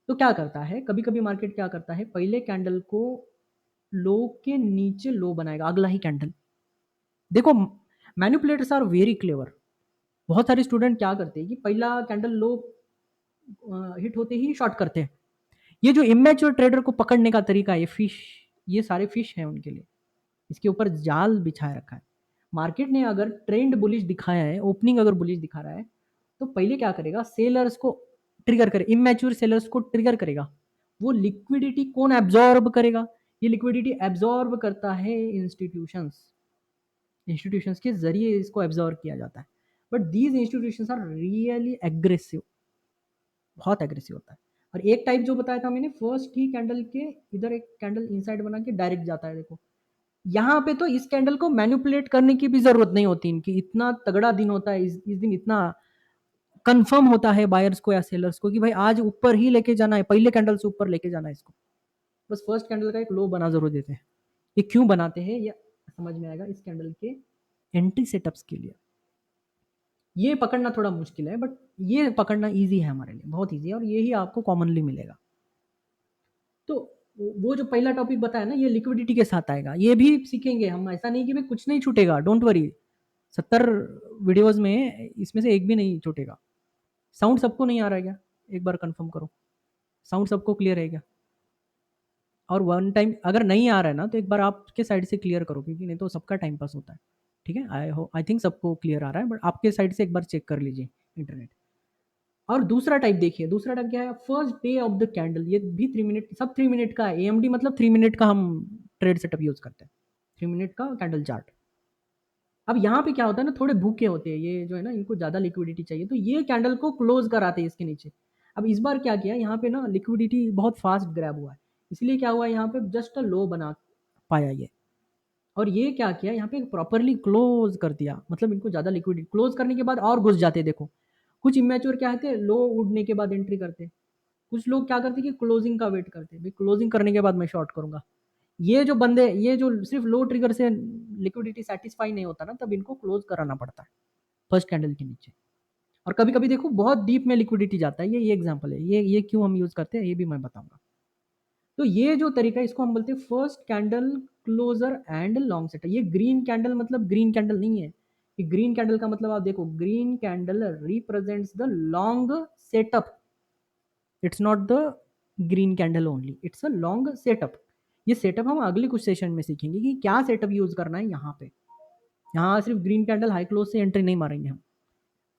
तो क्या करता है, कभी कभी मार्केट क्या करता है, पहले कैंडल को लो के नीचे लो बनाएगा, अगला ही कैंडल। देखो मैनिपुलेटर्स आर वेरी क्लेवर, बहुत सारे स्टूडेंट क्या करते हैं कि पहला कैंडल लो हिट होते ही शॉर्ट करते हैं। ये जो इमेच्योर ट्रेडर को पकड़ने का तरीका है, ये फिश, ये सारे फिश हैं उनके लिए, इसके ऊपर जाल बिछाए रखा है। मार्केट ने अगर ट्रेंड बुलिश दिखाया है, ओपनिंग अगर बुलिश दिखा रहा है, तो पहले क्या करेगा, सेलर्स को ट्रिगर करे, इमेच्योर सेलर्स को ट्रिगर करेगा। वो लिक्विडिटी कौन एब्जॉर्ब करेगा, ये लिक्विडिटी एब्जॉर्ब करता है इंस्टीट्यूशंस के जरिए इसको एब्जॉर्ब किया जाता है। But these institutions are really aggressive, बहुत एग्रेसिव होता है। और एक टाइप जो बताया था मैंने, फर्स्ट ही कैंडल के इधर एक कैंडल इनसाइड बना के डायरेक्ट जाता है, देखो यहाँ पे तो इस कैंडल को मैनिपुलेट करने की भी जरूरत नहीं होती इनकी, इतना तगड़ा दिन होता है इस दिन, इतना कंफर्म होता है बायर्स को या सेलर्स को कि भाई आज ऊपर ही लेके जाना है, पहले कैंडल से ऊपर लेके जाना है इसको, बस फर्स्ट कैंडल का एक लो बना जरूर देते हैं। ये क्यों बनाते हैं ये समझ में आएगा इस कैंडल के एंट्री सेटअप्स के लिए। ये पकड़ना थोड़ा मुश्किल है, बट ये पकड़ना ईजी है हमारे लिए, बहुत ईजी है, और यही आपको कॉमनली मिलेगा। तो वो जो पहला टॉपिक बताया ना, ये लिक्विडिटी के साथ आएगा, ये भी सीखेंगे हम, ऐसा नहीं कि भाई कुछ नहीं छूटेगा, डोंट वरी, 70 वीडियोस में इसमें से एक भी नहीं छूटेगा। साउंड सबको नहीं आ रहा है क्या, एक बार कंफर्म करो, साउंड सबको क्लियर है क्या? और वन टाइम अगर नहीं आ रहा है ना, तो एक बार आपके साइड से क्लियर करो, क्योंकि नहीं तो सबका टाइम पास होता है, ठीक है। आई थिंक सबको क्लियर आ रहा है, बट आपके साइड से एक बार चेक कर लीजिए इंटरनेट। और दूसरा टाइप देखिए, दूसरा टाइप क्या है, first day of the candle, ये भी 3 मिनट, सब 3 मिनट का है, एएमडी मतलब 3 मिनट का हम ट्रेड सेटअप यूज करते हैं, 3 मिनट का कैंडल चार्ट। अब यहाँ पे क्या होता है ना, थोड़े भूखे होते हैं ये जो है ना, इनको ज़्यादा लिक्विडिटी चाहिए, तो ये कैंडल को क्लोज कराते हैं इसके नीचे। अब इस बार क्या किया, यहाँ पे ना लिक्विडिटी बहुत फास्ट ग्रैब हुआ है, इसलिए क्या हुआ, यहाँ पे जस्ट लो बना पाया ये, और ये क्या किया, यहाँ पे प्रॉपरली क्लोज कर दिया, मतलब इनको ज़्यादा लिक्विडिटी, क्लोज करने के बाद और घुस जाते, देखो कुछ इमेच्योर क्या है, लो उड़ने के बाद एंट्री करते, कुछ लोग क्या करते हैं कि क्लोजिंग का वेट करते हैं, भाई क्लोजिंग करने के बाद मैं शॉर्ट करूंगा। ये जो बंदे, ये जो सिर्फ लो ट्रिगर से लिक्विडिटी सेटिस्फाई नहीं होता ना, तब इनको क्लोज कराना पड़ता है फर्स्ट कैंडल के नीचे। और कभी कभी देखो बहुत डीप में लिक्विडिटी जाता है, ये एग्जांपल है, ये क्यों हम यूज करते हैं ये भी मैं बताऊंगा। तो ये जो तरीका है इसको हम बोलते हैं first candle closer and long setup. ये ग्रीन कैंडल मतलब ग्रीन कैंडल नहीं है, कि ग्रीन कैंडल का मतलब आप देखो, green candle represents the long setup, it's not the green candle only, it's a long setup. ये सेटअप हम अगले कुछ सेशन में सीखेंगे कि क्या सेटअप यूज करना है यहाँ पे। यहाँ सिर्फ ग्रीन कैंडल हाई क्लोज से एंट्री नहीं मारेंगे हम,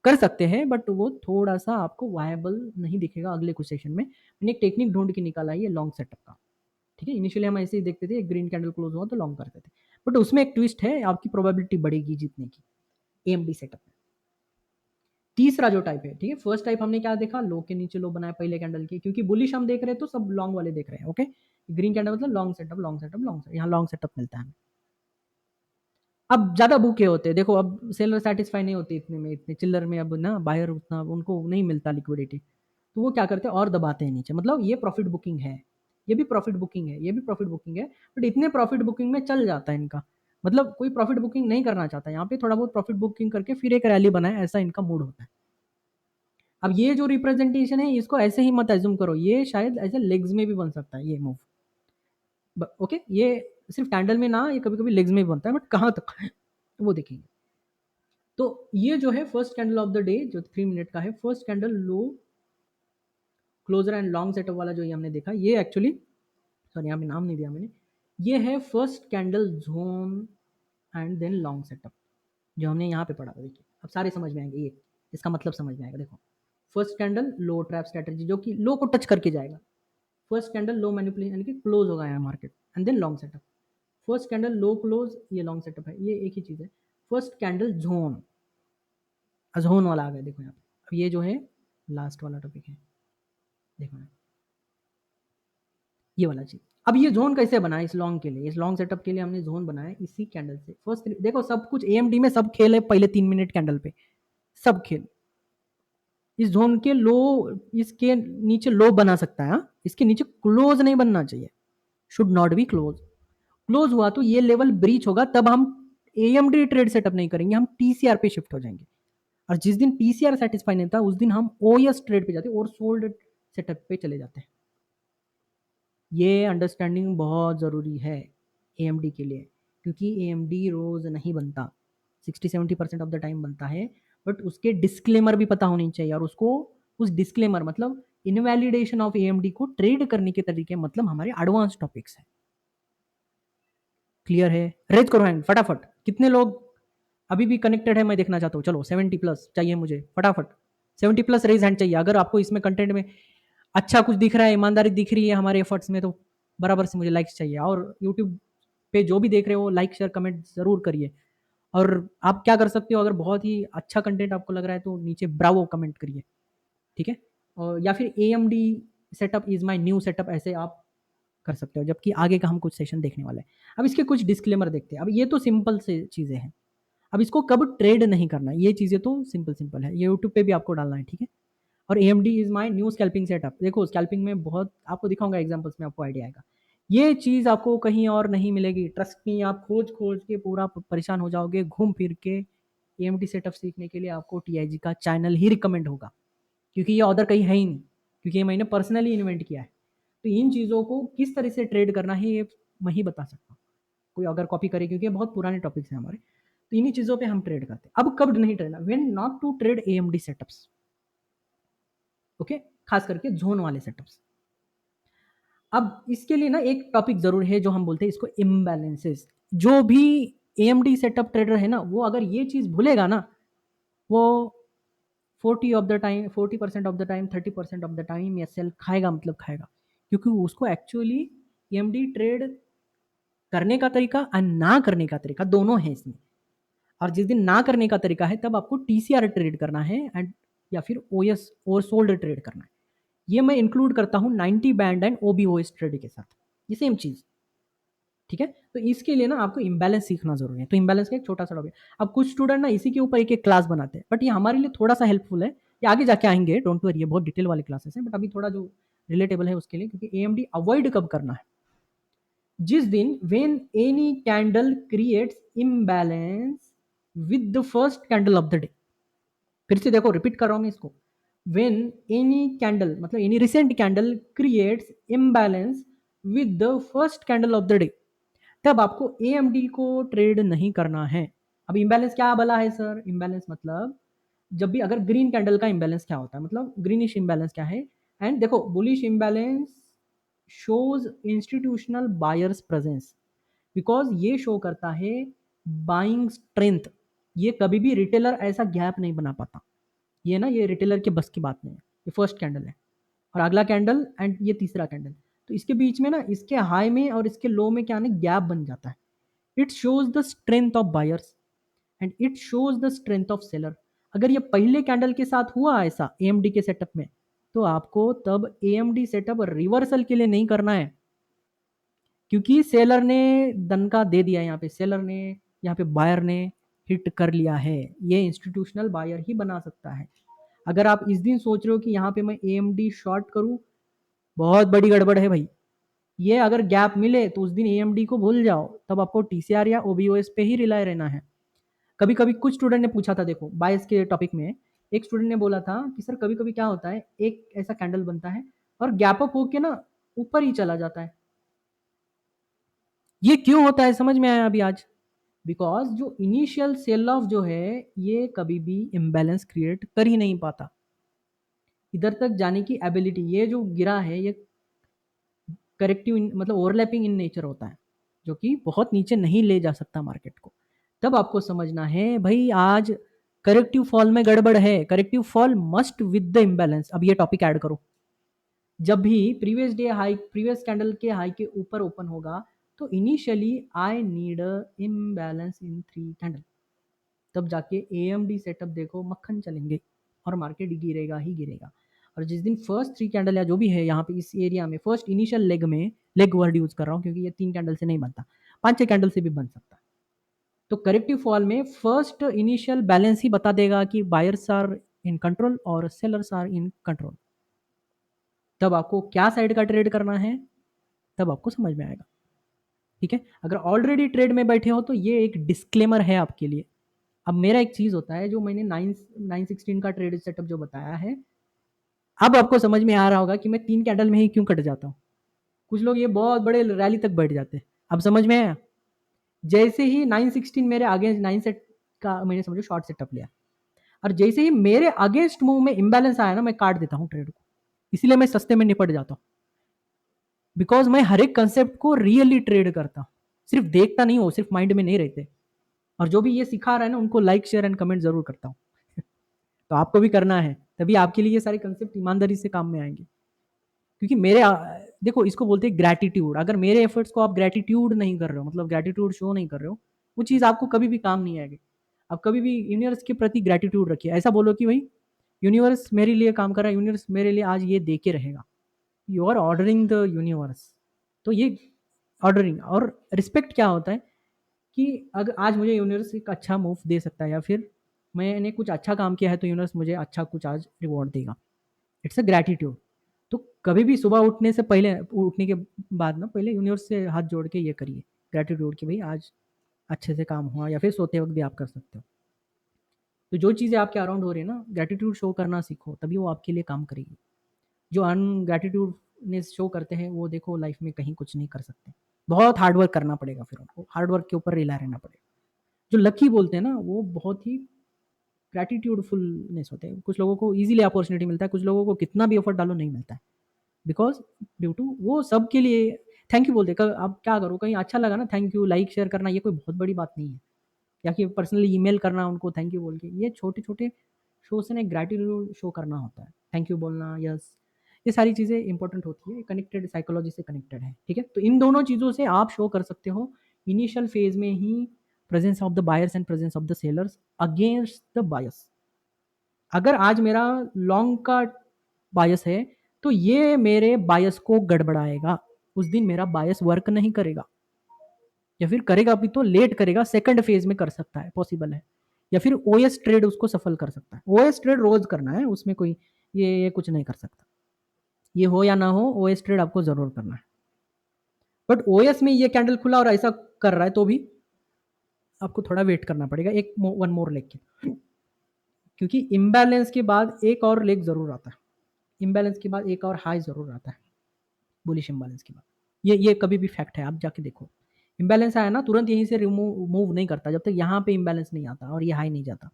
कर सकते हैं बट वो थोड़ा सा आपको वायबल नहीं दिखेगा। अगले कुछ सेशन में मैंने एक टेक्निक ढूंढ के निकाला है ये लॉन्ग सेटअप का, ठीक है। इनिशियली हम ऐसे ही देखते थे, ग्रीन कैंडल क्लोज हुआ तो लॉन्ग करते थे, बट उसमें एक ट्विस्ट है, आपकी प्रोबेबिलिटी बढ़ेगी जीतने की एएमडी सेटअप में। तीसरा जो टाइप है, ठीक है, फर्स्ट टाइप हमने क्या देखा, लो के नीचे लो बनाया पहले कैंडल के, क्योंकि बुलिश हम देख रहे हैं तो सब लॉन्ग वाले देख रहे हैं, ओके। ग्रीन कैंडल मतलब long setup, long setup, long setup, यहाँ लॉन्ग सेटअप मिलता है। अब ज्यादा भूखे होते हैं, देखो अब सेलर सेटिस्फाई नहीं होते इतने में, इतने चिल्लर में अब ना बायर उतना उनको नहीं मिलता लिक्विडिटी, तो वो क्या करते हैं और दबाते हैं नीचे, मतलब ये प्रॉफिट बुकिंग है, ये भी प्रॉफिट बुकिंग है, ये भी प्रॉफिट बुकिंग है, बट इतने प्रॉफिट बुकिंग में चल जाता है इनका, मतलब कोई प्रॉफिट बुकिंग नहीं करना चाहता यहाँ पे, थोड़ा बहुत प्रॉफिट बुकिंग करके फिर एक रैली बनाए, ऐसा इनका मूड होता है। अब ये जो रिप्रेजेंटेशन है इसको ऐसे ही मत एज्यूम करो, ये शायद ऐसे लेग्स में भी बन सकता है ये मूव, ओके। ये सिर्फ कैंडल में ना, ये कभी कभी लेग्स में भी बनता है, बट कहाँ तक वो देखेंगे। तो ये जो है first candle of the day जो 3 मिनट का है, first candle low closer and long setup वाला जो ये हमने देखा, ये एक्चुअली, सॉरी यहाँ पे नाम नहीं दिया मैंने, ये है first candle zone and then long setup, जो हमने यहाँ पे पढ़ा था। देखिए अब सारे समझ में आएंगे, ये इसका मतलब समझ में आएगा। देखो फर्स्ट कैंडल लो ट्रैप स्ट्रेटजी, जो कि लो को टच करके जाएगा, फर्स्ट कैंडल लो मैनिपुलेशन यानी कि क्लोज होगा यहाँ market, and then long setup. First candle low close, ये लॉन्ग सेटअप है, ये एक ही चीज़ है। फर्स्ट कैंडल जोन, जोन वाला आ गया देखो यहाँ पे। अब ये जो है लास्ट वाला टॉपिक है, देखो ये वाला चीज। अब ये जोन कैसे बना इस लॉन्ग के लिए, इस लॉन्ग सेटअप के लिए हमने जोन बनाया इसी कैंडल से। फर्स्ट देखो सब कुछ एएमडी में सब खेल है पहले 3 मिनट कैंडल पे, सब खेल। इस जोन के लो, इसके नीचे लो बना सकता है, इसके नीचे क्लोज नहीं बनना चाहिए, should not be close. Close हुआ तो ये लेवल ब्रीच होगा, तब हम एएमडी ट्रेड सेटअप नहीं करेंगे, हम टीसीआर पे शिफ्ट हो जाएंगे। और जिस दिन टीसीआर सेटिस्फाई नहीं था उस दिन हम ओएस ट्रेड पे जाते और सोल्ड सेटअप पे चले जाते हैं। ये अंडरस्टैंडिंग बहुत ज़रूरी है एएमडी के लिए, क्योंकि एएमडी रोज़ नहीं बनता, 60-70% ऑफ द टाइम बनता है, बट उसके डिस्क्लेमर भी पता होनी चाहिए, और उसको उस डिस्क्लेमर मतलब इनवैलिडेशन ऑफ एएमडी को ट्रेड करने के तरीके मतलब हमारे एडवांस टॉपिक्स हैं। क्लियर है? रेज करो हैंड फटाफट, कितने लोग अभी भी कनेक्टेड है मैं देखना चाहता हूँ। चलो 70 प्लस चाहिए मुझे फटाफट, 70 प्लस रेज हैंड चाहिए। अगर आपको इसमें कंटेंट में अच्छा कुछ दिख रहा है, ईमानदारी दिख रही है हमारे एफर्ट्स में, तो बराबर से मुझे लाइक्स चाहिए। और यूट्यूब पे जो भी देख रहे हो लाइक शेयर कमेंट ज़रूर करिए। और आप क्या कर सकते हो, अगर बहुत ही अच्छा कंटेंट आपको लग रहा है तो नीचे ब्रावो कमेंट करिए, ठीक है। और या फिर AMD setup is my new setup, ऐसे आप कर सकते हो, जबकि आगे का हम कुछ सेशन देखने वाले हैं। अब इसके कुछ डिस्क्लेमर देखते हैं। अब ये तो सिंपल से चीज़ें हैं, अब इसको कब ट्रेड नहीं करना, ये चीज़ें तो सिंपल सिंपल है, ये यूट्यूब पे भी आपको डालना है, ठीक है। और AMD is my new scalping setup, देखो स्कैल्पिंग में बहुत आपको दिखाऊंगा एग्जांपल्स में, आपको आइडिया आएगा। ये चीज़ आपको कहीं और नहीं मिलेगी, ट्रस्ट मी। आप खोज खोज के पूरा परेशान हो जाओगे, घूम फिर के AMD सेटअप सीखने के लिए आपको TIG का चैनल ही रिकमेंड होगा, क्योंकि ये अदर कहीं है ही नहीं, क्योंकि ये मैंने पर्सनली इन्वेंट किया है। तो इन चीज़ों को किस तरह से ट्रेड करना है ये मैं ही बता सकता हूँ, कोई अगर कॉपी करे, क्योंकि बहुत पुराने टॉपिक्स हैं हमारे। तो इन्हीं चीज़ों पे हम ट्रेड करते हैं। अब कब नहीं trade, when not to trade AMD setups, okay, खास करके जोन वाले सेटअप्स। अब इसके लिए ना एक टॉपिक जरूर है जो हम बोलते हैं इसको इम्बैलेंसेस। जो भी AMD सेटअप ट्रेडर है ना, वो अगर ये चीज़ भूलेगा ना, वो 40% of the time 30% of the time या सेल खाएगा, मतलब खाएगा, क्योंकि उसको एक्चुअली AMD ट्रेड करने का तरीका और ना करने का तरीका दोनों है इसमें। और जिस दिन ना करने का तरीका है तब आपको TCR ट्रेड करना है एंड या फिर OS ओवर सोल्ड ट्रेड करना है। ये मैं इंक्लूड करता हूँ 90 बैंड एंड OBOS ट्रेड के साथ, ये सेम चीज़, ठीक है। तो इसके लिए ना आपको इम्बैलेंस सीखना जरूरी है। तो इम्बैलेंस का एक छोटा सा टॉपिक, अब कुछ स्टूडेंट ना इसी के ऊपर एक एक क्लास बनाते हैं, बट ये हमारे लिए थोड़ा सा हेल्पफुल है, ये आगे जाके आएंगे, डोंट वरी, ये बहुत डिटेल वाले क्लासेस हैं, बट अभी थोड़ा जो रिलेटेबल है उसके लिए, क्योंकि AMD अवॉइड कब करना है, जिस दिन when any candle creates imbalance with the first candle of the day. फिर से देखो, रिपीट कर रहा हूं मैं इसको, व्हेन एनी कैंडल मतलब any recent candle creates imbalance with the first candle of the day, तब आपको AMD को ट्रेड नहीं करना है। अब इम्बैलेंस क्या भला है सर? इम्बैलेंस मतलब जब भी अगर ग्रीन कैंडल का इम्बैलेंस क्या होता है, मतलब ग्रीनिश इम्बैलेंस क्या है। एंड देखो, bullish imbalance shows institutional buyers presence, because ये शो करता है बाइंग स्ट्रेंथ। ये कभी भी रिटेलर ऐसा गैप नहीं बना पाता, ये ना, ये रिटेलर के बस की बात नहीं है। ये फर्स्ट कैंडल है और अगला कैंडल एंड ये तीसरा कैंडल, तो इसके बीच में ना, इसके हाई में और इसके लो में क्या ना, गैप बन जाता है। It shows the strength of buyers and it shows the strength of seller. अगर ये पहले कैंडल के साथ हुआ ऐसा AMD के सेटअप में, तो आपको तब AMD सेटअप रिवर्सल के लिए नहीं करना है, क्योंकि सेलर ने दनका दे दिया यहाँ पे, सेलर ने यहाँ पे बायर ने हिट कर लिया है। ये इंस्टीट्यूशनल बायर ही बना सकता है। अगर आप इस दिन सोच रहे हो कि यहाँ पे मैं AMD शॉर्ट करूँ, बहुत बड़ी गड़बड़ है भाई। ये अगर गैप मिले तो उस दिन AMD को भूल जाओ, तब आपको TCR या OBOS पे ही रिलाय रहना है। कभी कभी कुछ स्टूडेंट ने पूछा था, देखो बायस के टॉपिक में एक स्टूडेंट ने बोला था कि सर कभी कभी क्या होता है, एक ऐसा कैंडल बनता है और गैप अप होके ना ऊपर ही चला जाता है। ये क्यों होता है समझ में आया अभी आज? बिकॉज जो इनिशियल सेल ऑफ जो है, ये कभी भी इम्बैलेंस क्रिएट कर ही नहीं पाता। इधर तक जाने की एबिलिटी, ये जो गिरा है ये करेक्टिव मतलब ओवरलैपिंग इन नेचर होता है, जो कि बहुत नीचे नहीं ले जा सकता मार्केट को। तब आपको समझना है भाई, आज करेक्टिव फॉल में गड़बड़ है, corrective fall must with the imbalance. अब ये टॉपिक ऐड करो, जब भी previous day high, previous candle के हाई के ऊपर ओपन होगा, तो initially I need imbalance in 3 candle, तब जाके AMD सेटअप देखो मक्खन चलेंगे और मार्केट गिरेगा ही गिरेगा। और जिस दिन फर्स्ट 3 कैंडल या जो भी है यहाँ पे इस एरिया में, फर्स्ट इनिशियल लेग में, लेग वर्ड यूज कर रहा हूँ क्योंकि ये 3 कैंडल से नहीं बनता, 5-6 कैंडल से भी बन सकता है। तो करेक्टिव फॉल में फर्स्ट इनिशियल बैलेंस ही बता देगा कि बायर्स आर इन कंट्रोल और सेलर्स आर इन कंट्रोल। तब आपको क्या साइड का ट्रेड करना है, तब आपको समझ में आएगा। ठीक है, अगर ऑलरेडी ट्रेड में बैठे हो तो ये एक डिस्क्लेमर है आपके लिए। अब मेरा एक चीज होता है, जो मैंने 916 का ट्रेड सेटअप जो बताया है, अब आपको समझ में आ रहा होगा कि मैं 3 कैंडल में ही क्यों कट जाता हूँ। कुछ लोग ये बहुत बड़े रैली तक बैठ जाते हैं। अब समझ में आया? जैसे ही 916 मेरे अगेंस्ट 9 सेट का मैंने समझो शॉर्ट सेटअप लिया, और जैसे ही मेरे अगेंस्ट मूव में इम्बैलेंस आया ना, मैं काट देता हूँ ट्रेड को। इसीलिए मैं सस्ते में निपट जाता हूँ, बिकॉज मैं हर एक कंसेप्ट को रियली ट्रेड करता हूँ, सिर्फ देखता नहीं हूँ, सिर्फ माइंड में नहीं रहते। और जो भी ये सिखा रहा है ना, उनको लाइक शेयर एंड कमेंट जरूर करता हूँ। तो आपको भी करना है, तभी आपके लिए ये सारे कंसेप्ट ईमानदारी से काम में आएंगे। क्योंकि मेरे देखो, इसको बोलते हैं ग्रैटिट्यूड। अगर मेरे एफर्ट्स को आप ग्रैटिट्यूड नहीं कर रहे हो, मतलब ग्रैटिट्यूड शो नहीं कर रहे हो, वो चीज़ आपको कभी भी काम नहीं आएगी। आप कभी भी यूनिवर्स के प्रति ग्रैटिट्यूड रखिए। ऐसा बोलो कि भाई यूनिवर्स मेरे लिए काम कर रहा है, यूनिवर्स मेरे लिए आज ये दे के रहेगा। You are ordering the universe. तो ये ऑर्डरिंग और रिस्पेक्ट क्या होता है कि अगर आज मुझे यूनिवर्स एक अच्छा मूव दे सकता है, या फिर मैंने कुछ अच्छा काम किया है तो यूनिवर्स मुझे अच्छा कुछ आज रिवॉर्ड देगा। It's a gratitude. तो कभी भी सुबह उठने से पहले, उठने के बाद ना, पहले यूनिवर्स से हाथ जोड़ के ये करिए ग्रैटिट्यूड कि भाई आज अच्छे से काम हुआ, या फिर सोते वक्त भी आप कर सकते हो। तो जो चीज़ें आपके अराउंड हो रही है ना, ग्रैटिट्यूड शो करना सीखो, तभी वो आपके लिए काम करेगी। जो अनग्रैटिट्यूडनेस शो करते हैं, वो देखो लाइफ में कहीं कुछ नहीं कर सकते। बहुत हार्डवर्क करना पड़ेगा, फिर उनको हार्डवर्क के ऊपर रिला रहना पड़ेगा। जो लकी बोलते हैं ना, वो बहुत ही ग्रैटिट्यूडफुलनेस होते हैं। कुछ लोगों को ईजिली अपॉर्चुनिटी मिलता है, कुछ लोगों को कितना भी एफर्ट डालो नहीं मिलता है, बिकॉज ड्यू टू वो सबके लिए थैंक यू बोलते हैं। आप क्या करो, कहीं अच्छा लगा ना, थैंक यू, लाइक शेयर करना ये कोई बहुत बड़ी बात नहीं है, या कि पर्सनली ईमेल करना उनको थैंक यू बोल के, ये छोटे छोटे शो से ना ग्रैटिट्यूड शो करना होता है। थैंक यू बोलना, यस, ये सारी चीज़ें इंपॉर्टेंट होती है, कनेक्टेड, साइकोलॉजी से कनेक्टेड है। ठीक है, तो इन दोनों चीज़ों से आप शो कर सकते हो इनिशियल फेज में ही presence of the buyers and presence of the sellers against the buyers. अगर आज मेरा लॉन्ग का बायस है, तो ये मेरे बायस को गड़बड़ाएगा, उस दिन मेरा बायस वर्क नहीं करेगा, या फिर करेगा भी तो लेट करेगा, सेकंड फेज में कर सकता है, पॉसिबल है। या फिर OS ट्रेड उसको सफल कर सकता है। OS ट्रेड रोज करना है, उसमें कोई ये कुछ नहीं कर सकता। ये हो या ना हो, ओएस ट्रेड आपको जरूर करना है। बट ओएस में ये कैंडल खुला और ऐसा कर रहा है तो भी आपको थोड़ा वेट करना पड़ेगा, एक वन मोर लेग के, क्योंकि इम्बैलेंस के बाद एक और लेग जरूर आता है, इम्बैलेंस के बाद एक और हाई जरूर आता है, बुलिश इम्बैलेंस के बाद। ये कभी भी फैक्ट है, आप जाके देखो। इम्बैलेंस आया ना, तुरंत यहीं से रिमूव मूव नहीं करता जब तक यहाँ पे इम्बैलेंस नहीं आता और ये हाई नहीं जाता।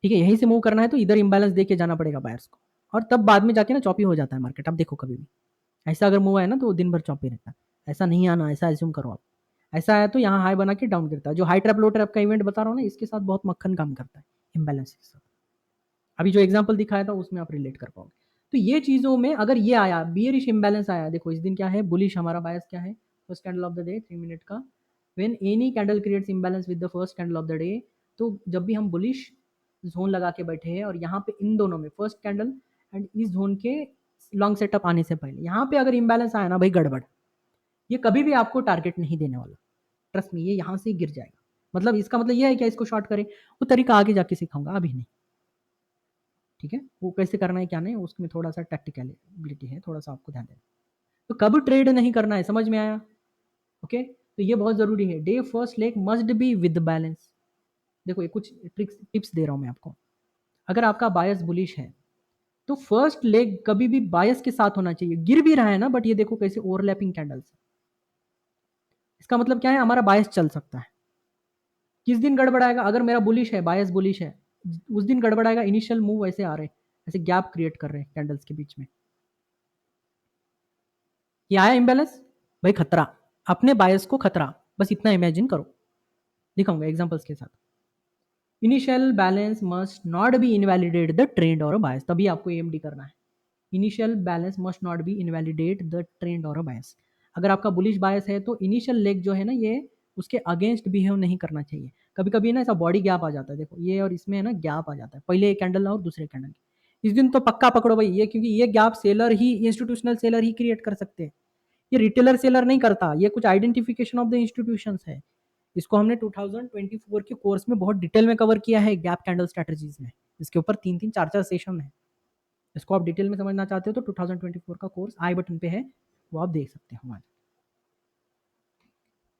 ठीक है, यहीं से मूव करना है तो इधर इम्बैलेंस देके जाना पड़ेगा बायर्स को, और तब बाद में जाके ना चॉपी हो जाता है मार्केट। आप देखो कभी भी ऐसा अगर मूव आया ना तो दिन भर चौपी रहता है, ऐसा नहीं आना, ऐसा एज्यूम करो आप। ऐसा आया तो यहाँ हाई बना के डाउन गिरता है। जो हाई ट्रैप लो ट्रैप का इवेंट बता रहा हूँ ना, इसके साथ बहुत मक्खन काम करता है इम्बैलेंस के साथ। अभी जो एग्जांपल दिखाया था उसमें आप रिलेट कर पाओगे। तो ये चीज़ों में अगर ये आया, बियरिश इम्बैलेंस आया, देखो इस दिन क्या है, बुलिश हमारा बायस क्या है, first candle of the day 3 minute का, when any candle creates imbalance with the first candle of the day, तो जब भी हम बुलिश जोन लगा के बैठे हैं और यहाँ पे इन दोनों में फर्स्ट कैंडल एंड इस जोन के लॉन्ग सेटअप आने से पहले यहाँ पे अगर इम्बैलेंस आया ना भाई, गड़बड़, ये कभी भी आपको टारगेट नहीं देने वाला, ट्रस्ट में, ये यहाँ से गिर जाएगा। मतलब इसका मतलब ये है कि इसको शॉर्ट करें, वो तरीका आगे जाके सिखाऊंगा, अभी नहीं। ठीक है, वो कैसे करना है क्या नहीं, उसमें थोड़ा सा टैक्टिकलिटी है, थोड़ा सा आपको ध्यान देना। तो कब ट्रेड नहीं करना है, समझ में आया? ओके, तो ये बहुत जरूरी है। Day first leg must be with balance. देखो ये कुछ ट्रिक्स टिप्स दे रहा हूं मैं आपको। अगर आपका बायस बुलिश है तो फर्स्ट लेग कभी भी बायस के साथ होना चाहिए। गिर भी रहा है ना, बट ये देखो कैसे ओवरलैपिंग कैंडल्स, इसका मतलब क्या है, हमारा बायस चल सकता है। किस दिन गड़बड़ाएगा, अगर मेरा बुलिश है, बायस बुलिश है, उस दिन गड़बड़ाएगा। इनिशियल मूव ऐसे आ रहे हैं, ऐसे गैप क्रिएट कर रहे हैं कैंडल्स के बीच में, ये आया इम्बैलेंस, भाई खतरा, अपने बायस को खतरा, बस इतना इमेजिन करो। दिखाऊंगा एग्जांपल्स के साथ। Initial balance must not be invalidate the trend और बायस, तभी आपको एएमडी करना है। Initial balance must not be invalidate the trend और बायस। अगर आपका बुलिश बायस है तो इनिशियल लेग जो है ना, ये उसके अगेंस्ट बिहेव नहीं करना चाहिए। कभी कभी ना ऐसा बॉडी गैप आ जाता है, देखो ये और इसमें है ना गैप आ जाता है, पहले एक कैंडल और दूसरे कैंडल। इस दिन तो पक्का पकड़ो भाई ये, क्योंकि ये गैप सेलर ही, इंस्टीट्यूशनल सेलर ही क्रिएट कर सकते हैं, ये रिटेलर सेलर नहीं करता। ये कुछ आइडेंटिफिकेशन ऑफ द इंस्टीट्यूशंस है। इसको हमने 2024 के कोर्स में बहुत डिटेल में कवर किया है, गैप कैंडल स्ट्रेटजीज में। इसके ऊपर 3-3 4-4 सेशन है। इसको आप डिटेल में समझना चाहते हो तो 2024 का कोर्स आई बटन पे है, वो आप देख सकते हो हमारे।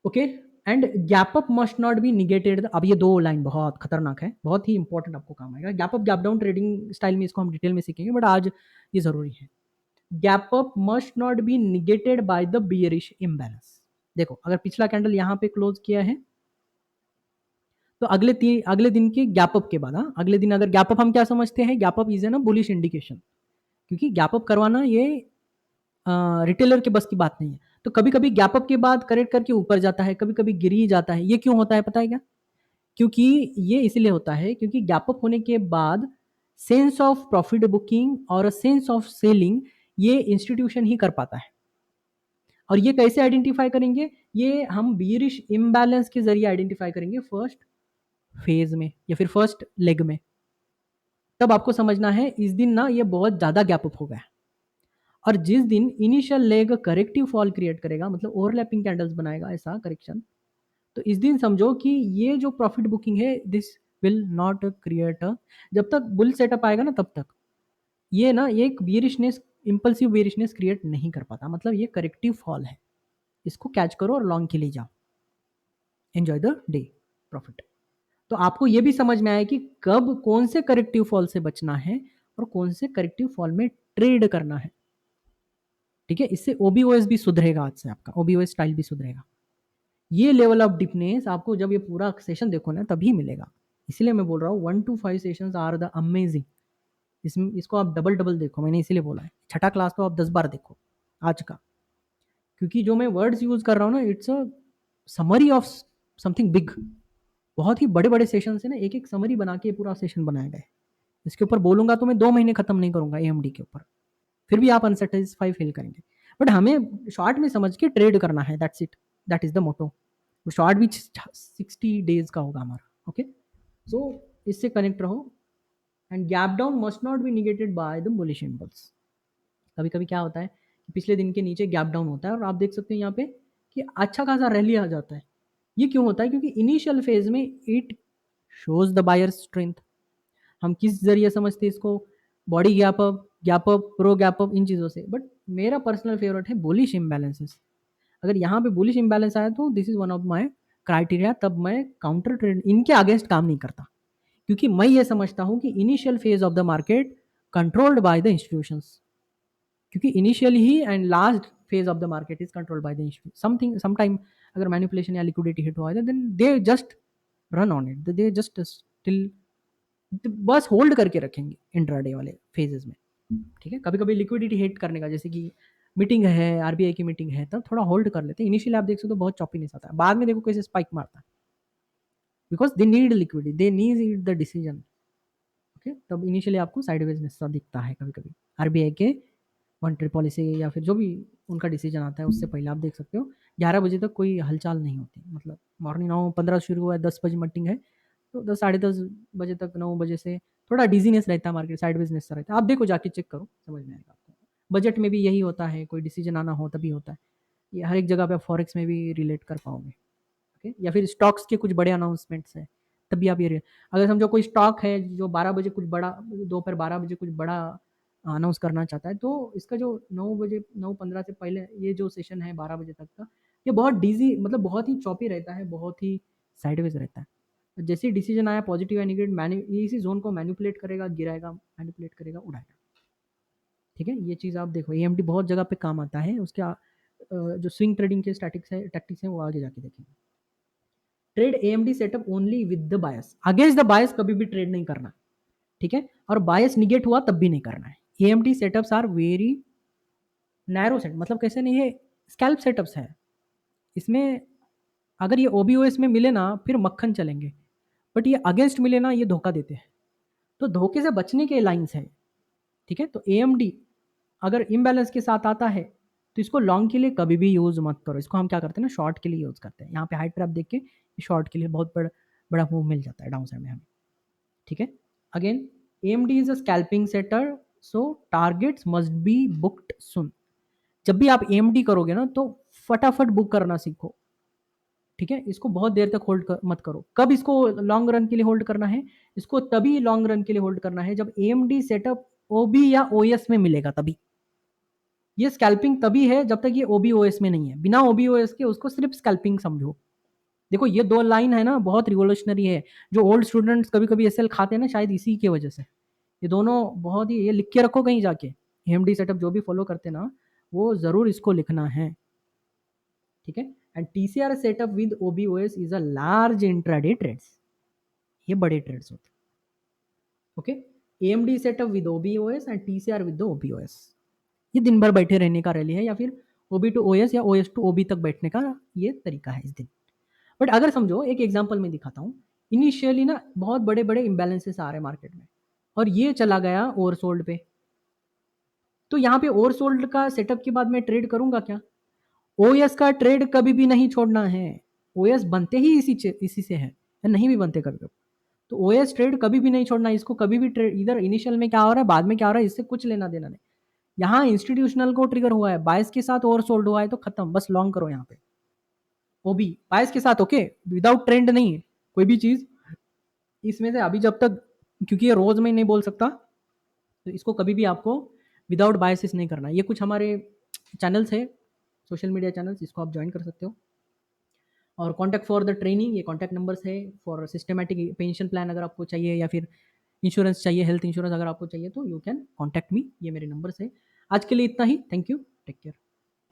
Okay, and gap up must not be negated. अब ये दो लाइन बहुत खतरनाक है, बहुत ही इंपॉर्टेंट, आपको काम आएगा। Gap up gap down trading style में इसको हम डिटेल में सीखेंगे, बट आज ये जरूरी है। Gap up must not be negated by the bearish imbalance. देखो अगर पिछला कैंडल यहाँ पे क्लोज किया है तो अगले दिन के गैप अप के बाद, हाँ अगले दिन अगर गैप अप, हम क्या समझते हैं, gap up is an bullish indication, क्योंकि गैप अप करवाना ये रिटेलर के बस की बात नहीं है। तो कभी कभी गैप अप के बाद करेक्ट करके ऊपर जाता है, कभी कभी गिर ही जाता है। ये क्यों होता है पता है क्या? क्योंकि ये इसलिए होता है क्योंकि गैप अप होने के बाद सेंस ऑफ प्रॉफिट बुकिंग और सेंस ऑफ सेलिंग ये इंस्टीट्यूशन ही कर पाता है। और ये कैसे आइडेंटिफाई करेंगे, ये हम बियरिश इम्बैलेंस के जरिए आइडेंटिफाई करेंगे फर्स्ट फेज में या फिर फर्स्ट लेग में। तब आपको समझना है इस दिन ना ये बहुत ज्यादा गैप अप हो गया है, और जिस दिन initial leg corrective fall create करेगा, मतलब ओवरलैपिंग कैंडल्स बनाएगा ऐसा करेक्शन, तो इस दिन समझो कि ये जो प्रॉफिट बुकिंग है दिस विल नॉट क्रिएट। जब तक बुल सेटअप आएगा ना तब तक ये ना, ये एक बियरिशनेस, इंपल्सिव बियरिशनेस क्रिएट नहीं कर पाता, मतलब ये करेक्टिव फॉल है। इसको कैच करो और लॉन्ग के लिए जाओ, एंजॉय द डे प्रॉफिट। तो आपको ये भी समझ में आया कि कब कौन से करेक्टिव फॉल से बचना है और कौन से करेक्टिव फॉल में ट्रेड करना है। ठीक है, इससे ओबीओएस भी सुधरेगा, आज से आपका ओबीओएस स्टाइल भी सुधरेगा। ये लेवल ऑफ डिपनेस आपको जब ये पूरा सेशन देखो ना तभी मिलेगा। इसलिए मैं बोल रहा हूँ 1 to 5 sessions are the amazing. इसको आप डबल डबल देखो, मैंने इसीलिए बोला है। छठा क्लास तो आप 10 बार देखो आज का, क्योंकि जो मैं वर्ड्स यूज कर रहा हूँ ना, it's a summary of something big. बहुत ही बड़े बड़े सेशन से ना एक एक समरी बना के पूरा सेशन बनाया गया है। इसके ऊपर बोलूंगा तो मैं 2 महीने खत्म नहीं करूंगा एएमडी के ऊपर, फिर भी आप अनसेटिस्फाई फील करेंगे। बट हमें शॉर्ट में समझ के ट्रेड करना है, that's it, that is the motto. Short भी 60 डेज का होगा हमारा। ओके, सो इससे कनेक्ट रहो। And gap down must not be negated by the bullish impulse. कभी कभी क्या होता है कि पिछले दिन के नीचे गैप डाउन होता है और आप देख सकते हैं यहाँ पे कि अच्छा खासा रैली आ जाता है। ये क्यों होता है? क्योंकि इनिशियल फेज में it shows the buyer strength. हम किस जरिए समझते हैं इसको? Body gap up gap up, pro gap up, इन चीज़ों से। बट मेरा पर्सनल फेवरेट है बुलिश इम्बैलेंसेस। अगर यहाँ पे बुलिश इम्बैलेंस आया तो this is one of my criteria, तब मैं काउंटर ट्रेड इनके अगेंस्ट काम नहीं करता, क्योंकि मैं ये समझता हूँ कि initial phase of the market controlled by the institutions, क्योंकि इनिशियल ही and last phase of the market is controlled by the institution. Something sometime अगर मैनिपुलेशन या लिक्विडिटी हिट हुआ है then they just run on it, they just still बस hold करके रखेंगे intraday वाले फेजेस में। ठीक है, कभी कभी लिक्विडिटी हिट करने का, जैसे कि मीटिंग है, आरबीआई की मीटिंग है, तब थोड़ा होल्ड कर लेते हैं। इनिशियली आप देख सकते हो बहुत चॉपीनेस आता है, बाद में देखो कैसे स्पाइक मारता है, because they need liquidity, they need the decision. Okay, तब इनिशियली आपको साइडवेज सा दिखता है कभी कभी आरबीआई के मॉनेटरी पॉलिसी या फिर जो भी उनका डिसीजन आता है उससे पहले आप देख सकते हो 11 बजे तक कोई हलचल नहीं होती, मतलब मॉर्निंग 9:15 शुरू हुआ है, 10 बजे मीटिंग है, तो 10 10:30 बजे तक, 9 बजे से थोड़ा डिजीनेस रहता है, मार्केट साइड बिजनेस रहता है। आप देखो, जाके चेक करो, समझ में आएगा आपको। बजट में भी यही होता है, कोई डिसीजन आना हो तभी होता है। ये हर एक जगह पे आप फॉरेक्स में भी रिलेट कर पाओगे। ओके, या फिर स्टॉक्स के कुछ बड़े अनाउंसमेंट्स हैं, तभी आप ये, अगर समझो कोई स्टॉक है जो 12 बजे कुछ बड़ा, दोपहर 12 बजे कुछ बड़ा अनाउंस करना चाहता है, तो इसका जो 9 बजे 9:15 से पहले ये जो सेशन है 12 बजे तक का, ये बहुत डिजी, मतलब बहुत ही चॉपी रहता है, बहुत ही साइडवेज रहता है। जैसे ही डिसीजन आया पॉजिटिव या नेगेटिव, ये इसी जोन को मैनिपुलेट करेगा, गिराएगा, मैनिपुलेट करेगा, उड़ाएगा। ठीक है, ये चीज़ आप देखो, एएमडी बहुत जगह पे काम आता है। उसके जो स्विंग ट्रेडिंग के टैक्टिक्स है वो आगे जाके देखेंगे। Trade AMD setup only with the bias, against the bias कभी भी ट्रेड नहीं करना। ठीक है, और बायस निगेट हुआ तब भी नहीं करना है। AMD setups are very narrow set, मतलब कैसे नहीं, ये स्कैल्प सेटअप्स है। इसमें अगर ये ओबीओएस में मिले ना फिर मक्खन चलेंगे, बट ये अगेंस्ट मिले ना ये धोखा देते हैं, तो धोखे से बचने के लाइन्स है। ठीक है, तो एएमडी अगर इम्बैलेंस के साथ आता है तो इसको लॉन्ग के लिए कभी भी यूज मत करो, इसको हम क्या करते हैं ना, शॉर्ट के लिए यूज करते हैं। यहाँ पे हाई ट्रैप देख के शॉर्ट के लिए बहुत बड़ा बड़ा मूव मिल जाता है डाउन साइड में हमें। ठीक है, again AMD is a scalping setter, so targets must be booked soon. जब भी आप एएमडी करोगे ना तो फटाफट बुक करना सीखो। ठीक है, इसको बहुत देर तक होल्ड मत करो। कब इसको लॉन्ग रन के लिए होल्ड करना है, इसको तभी लॉन्ग रन के लिए होल्ड करना है जब एएमडी सेटअप ओबी या ओएस में मिलेगा, तभी। ये स्कैल्पिंग तभी है जब तक ये ओबीओएस में नहीं है। बिना ओबीओएस के उसको सिर्फ स्कैल्पिंग समझो। देखो ये दो लाइन है ना, बहुत रिवोल्यूशनरी है। जो ओल्ड स्टूडेंट्स कभी कभी एसएल खाते हैं ना, शायद इसी की वजह से। ये दोनों बहुत ही, ये लिख के रखो कहीं जाके, एएमडी सेटअप जो भी फॉलो करते ना वो जरूर इसको लिखना है। ठीक है, and TCR setup with OBOS is a large intraday trades, ये बड़े ट्रेड्स होते हैं। Okay, AMD setup with OBOS and TCR with OBOS, ये दिन भर बैठे रहने का रैली है, या फिर ओबी टू ओएस या ओएस टू ओबी तक बैठने का ये तरीका है इस दिन। बट अगर समझो, एक एग्जांपल में दिखाता हूँ, इनिशियली ना बहुत बड़े बड़े इम्बैलेंसेस आ रहे हैं मार्केट में और ये चला गया ओवरसोल्ड पे, तो यहाँ पे ओवरसोल्ड का सेटअप के बाद मैं ट्रेड करूंगा क्या? ओएस का ट्रेड कभी भी नहीं छोड़ना है। ओएस बनते ही इसी से है, या नहीं भी बनते कभी कभी, तो ओएस ट्रेड कभी भी नहीं छोड़ना। इसको कभी भी ट्रेड, इधर इनिशियल में क्या हो रहा है बाद में क्या हो रहा है इससे कुछ लेना देना नहीं। यहाँ इंस्टीट्यूशनल को ट्रिगर हुआ है, बायस के साथ ओवरसोल्ड हुआ है तो खत्म, बस लॉन्ग करो यहाँ पे। ओबी बायस के साथ, ओके, विदाउट ट्रेंड नहीं है कोई भी चीज इसमें से अभी जब तक, क्योंकि ये रोज में नहीं बोल सकता, तो इसको कभी भी आपको विदाउट बायसेस नहीं करना। ये कुछ हमारे चैनल्स है, सोशल मीडिया चैनल्स, इसको आप ज्वाइन कर सकते हो। और कॉन्टैक्ट फॉर द ट्रेनिंग, ये कॉन्टैक्ट नंबर्स है फॉर सिस्टमेटिक पेंशन प्लान अगर आपको चाहिए, या फिर इंश्योरेंस चाहिए, हेल्थ इंश्योरेंस अगर आपको चाहिए, तो यू कैन कॉन्टैक्ट मी, ये मेरे नंबर्स है। आज के लिए इतना ही, थैंक यू, टेक केयर।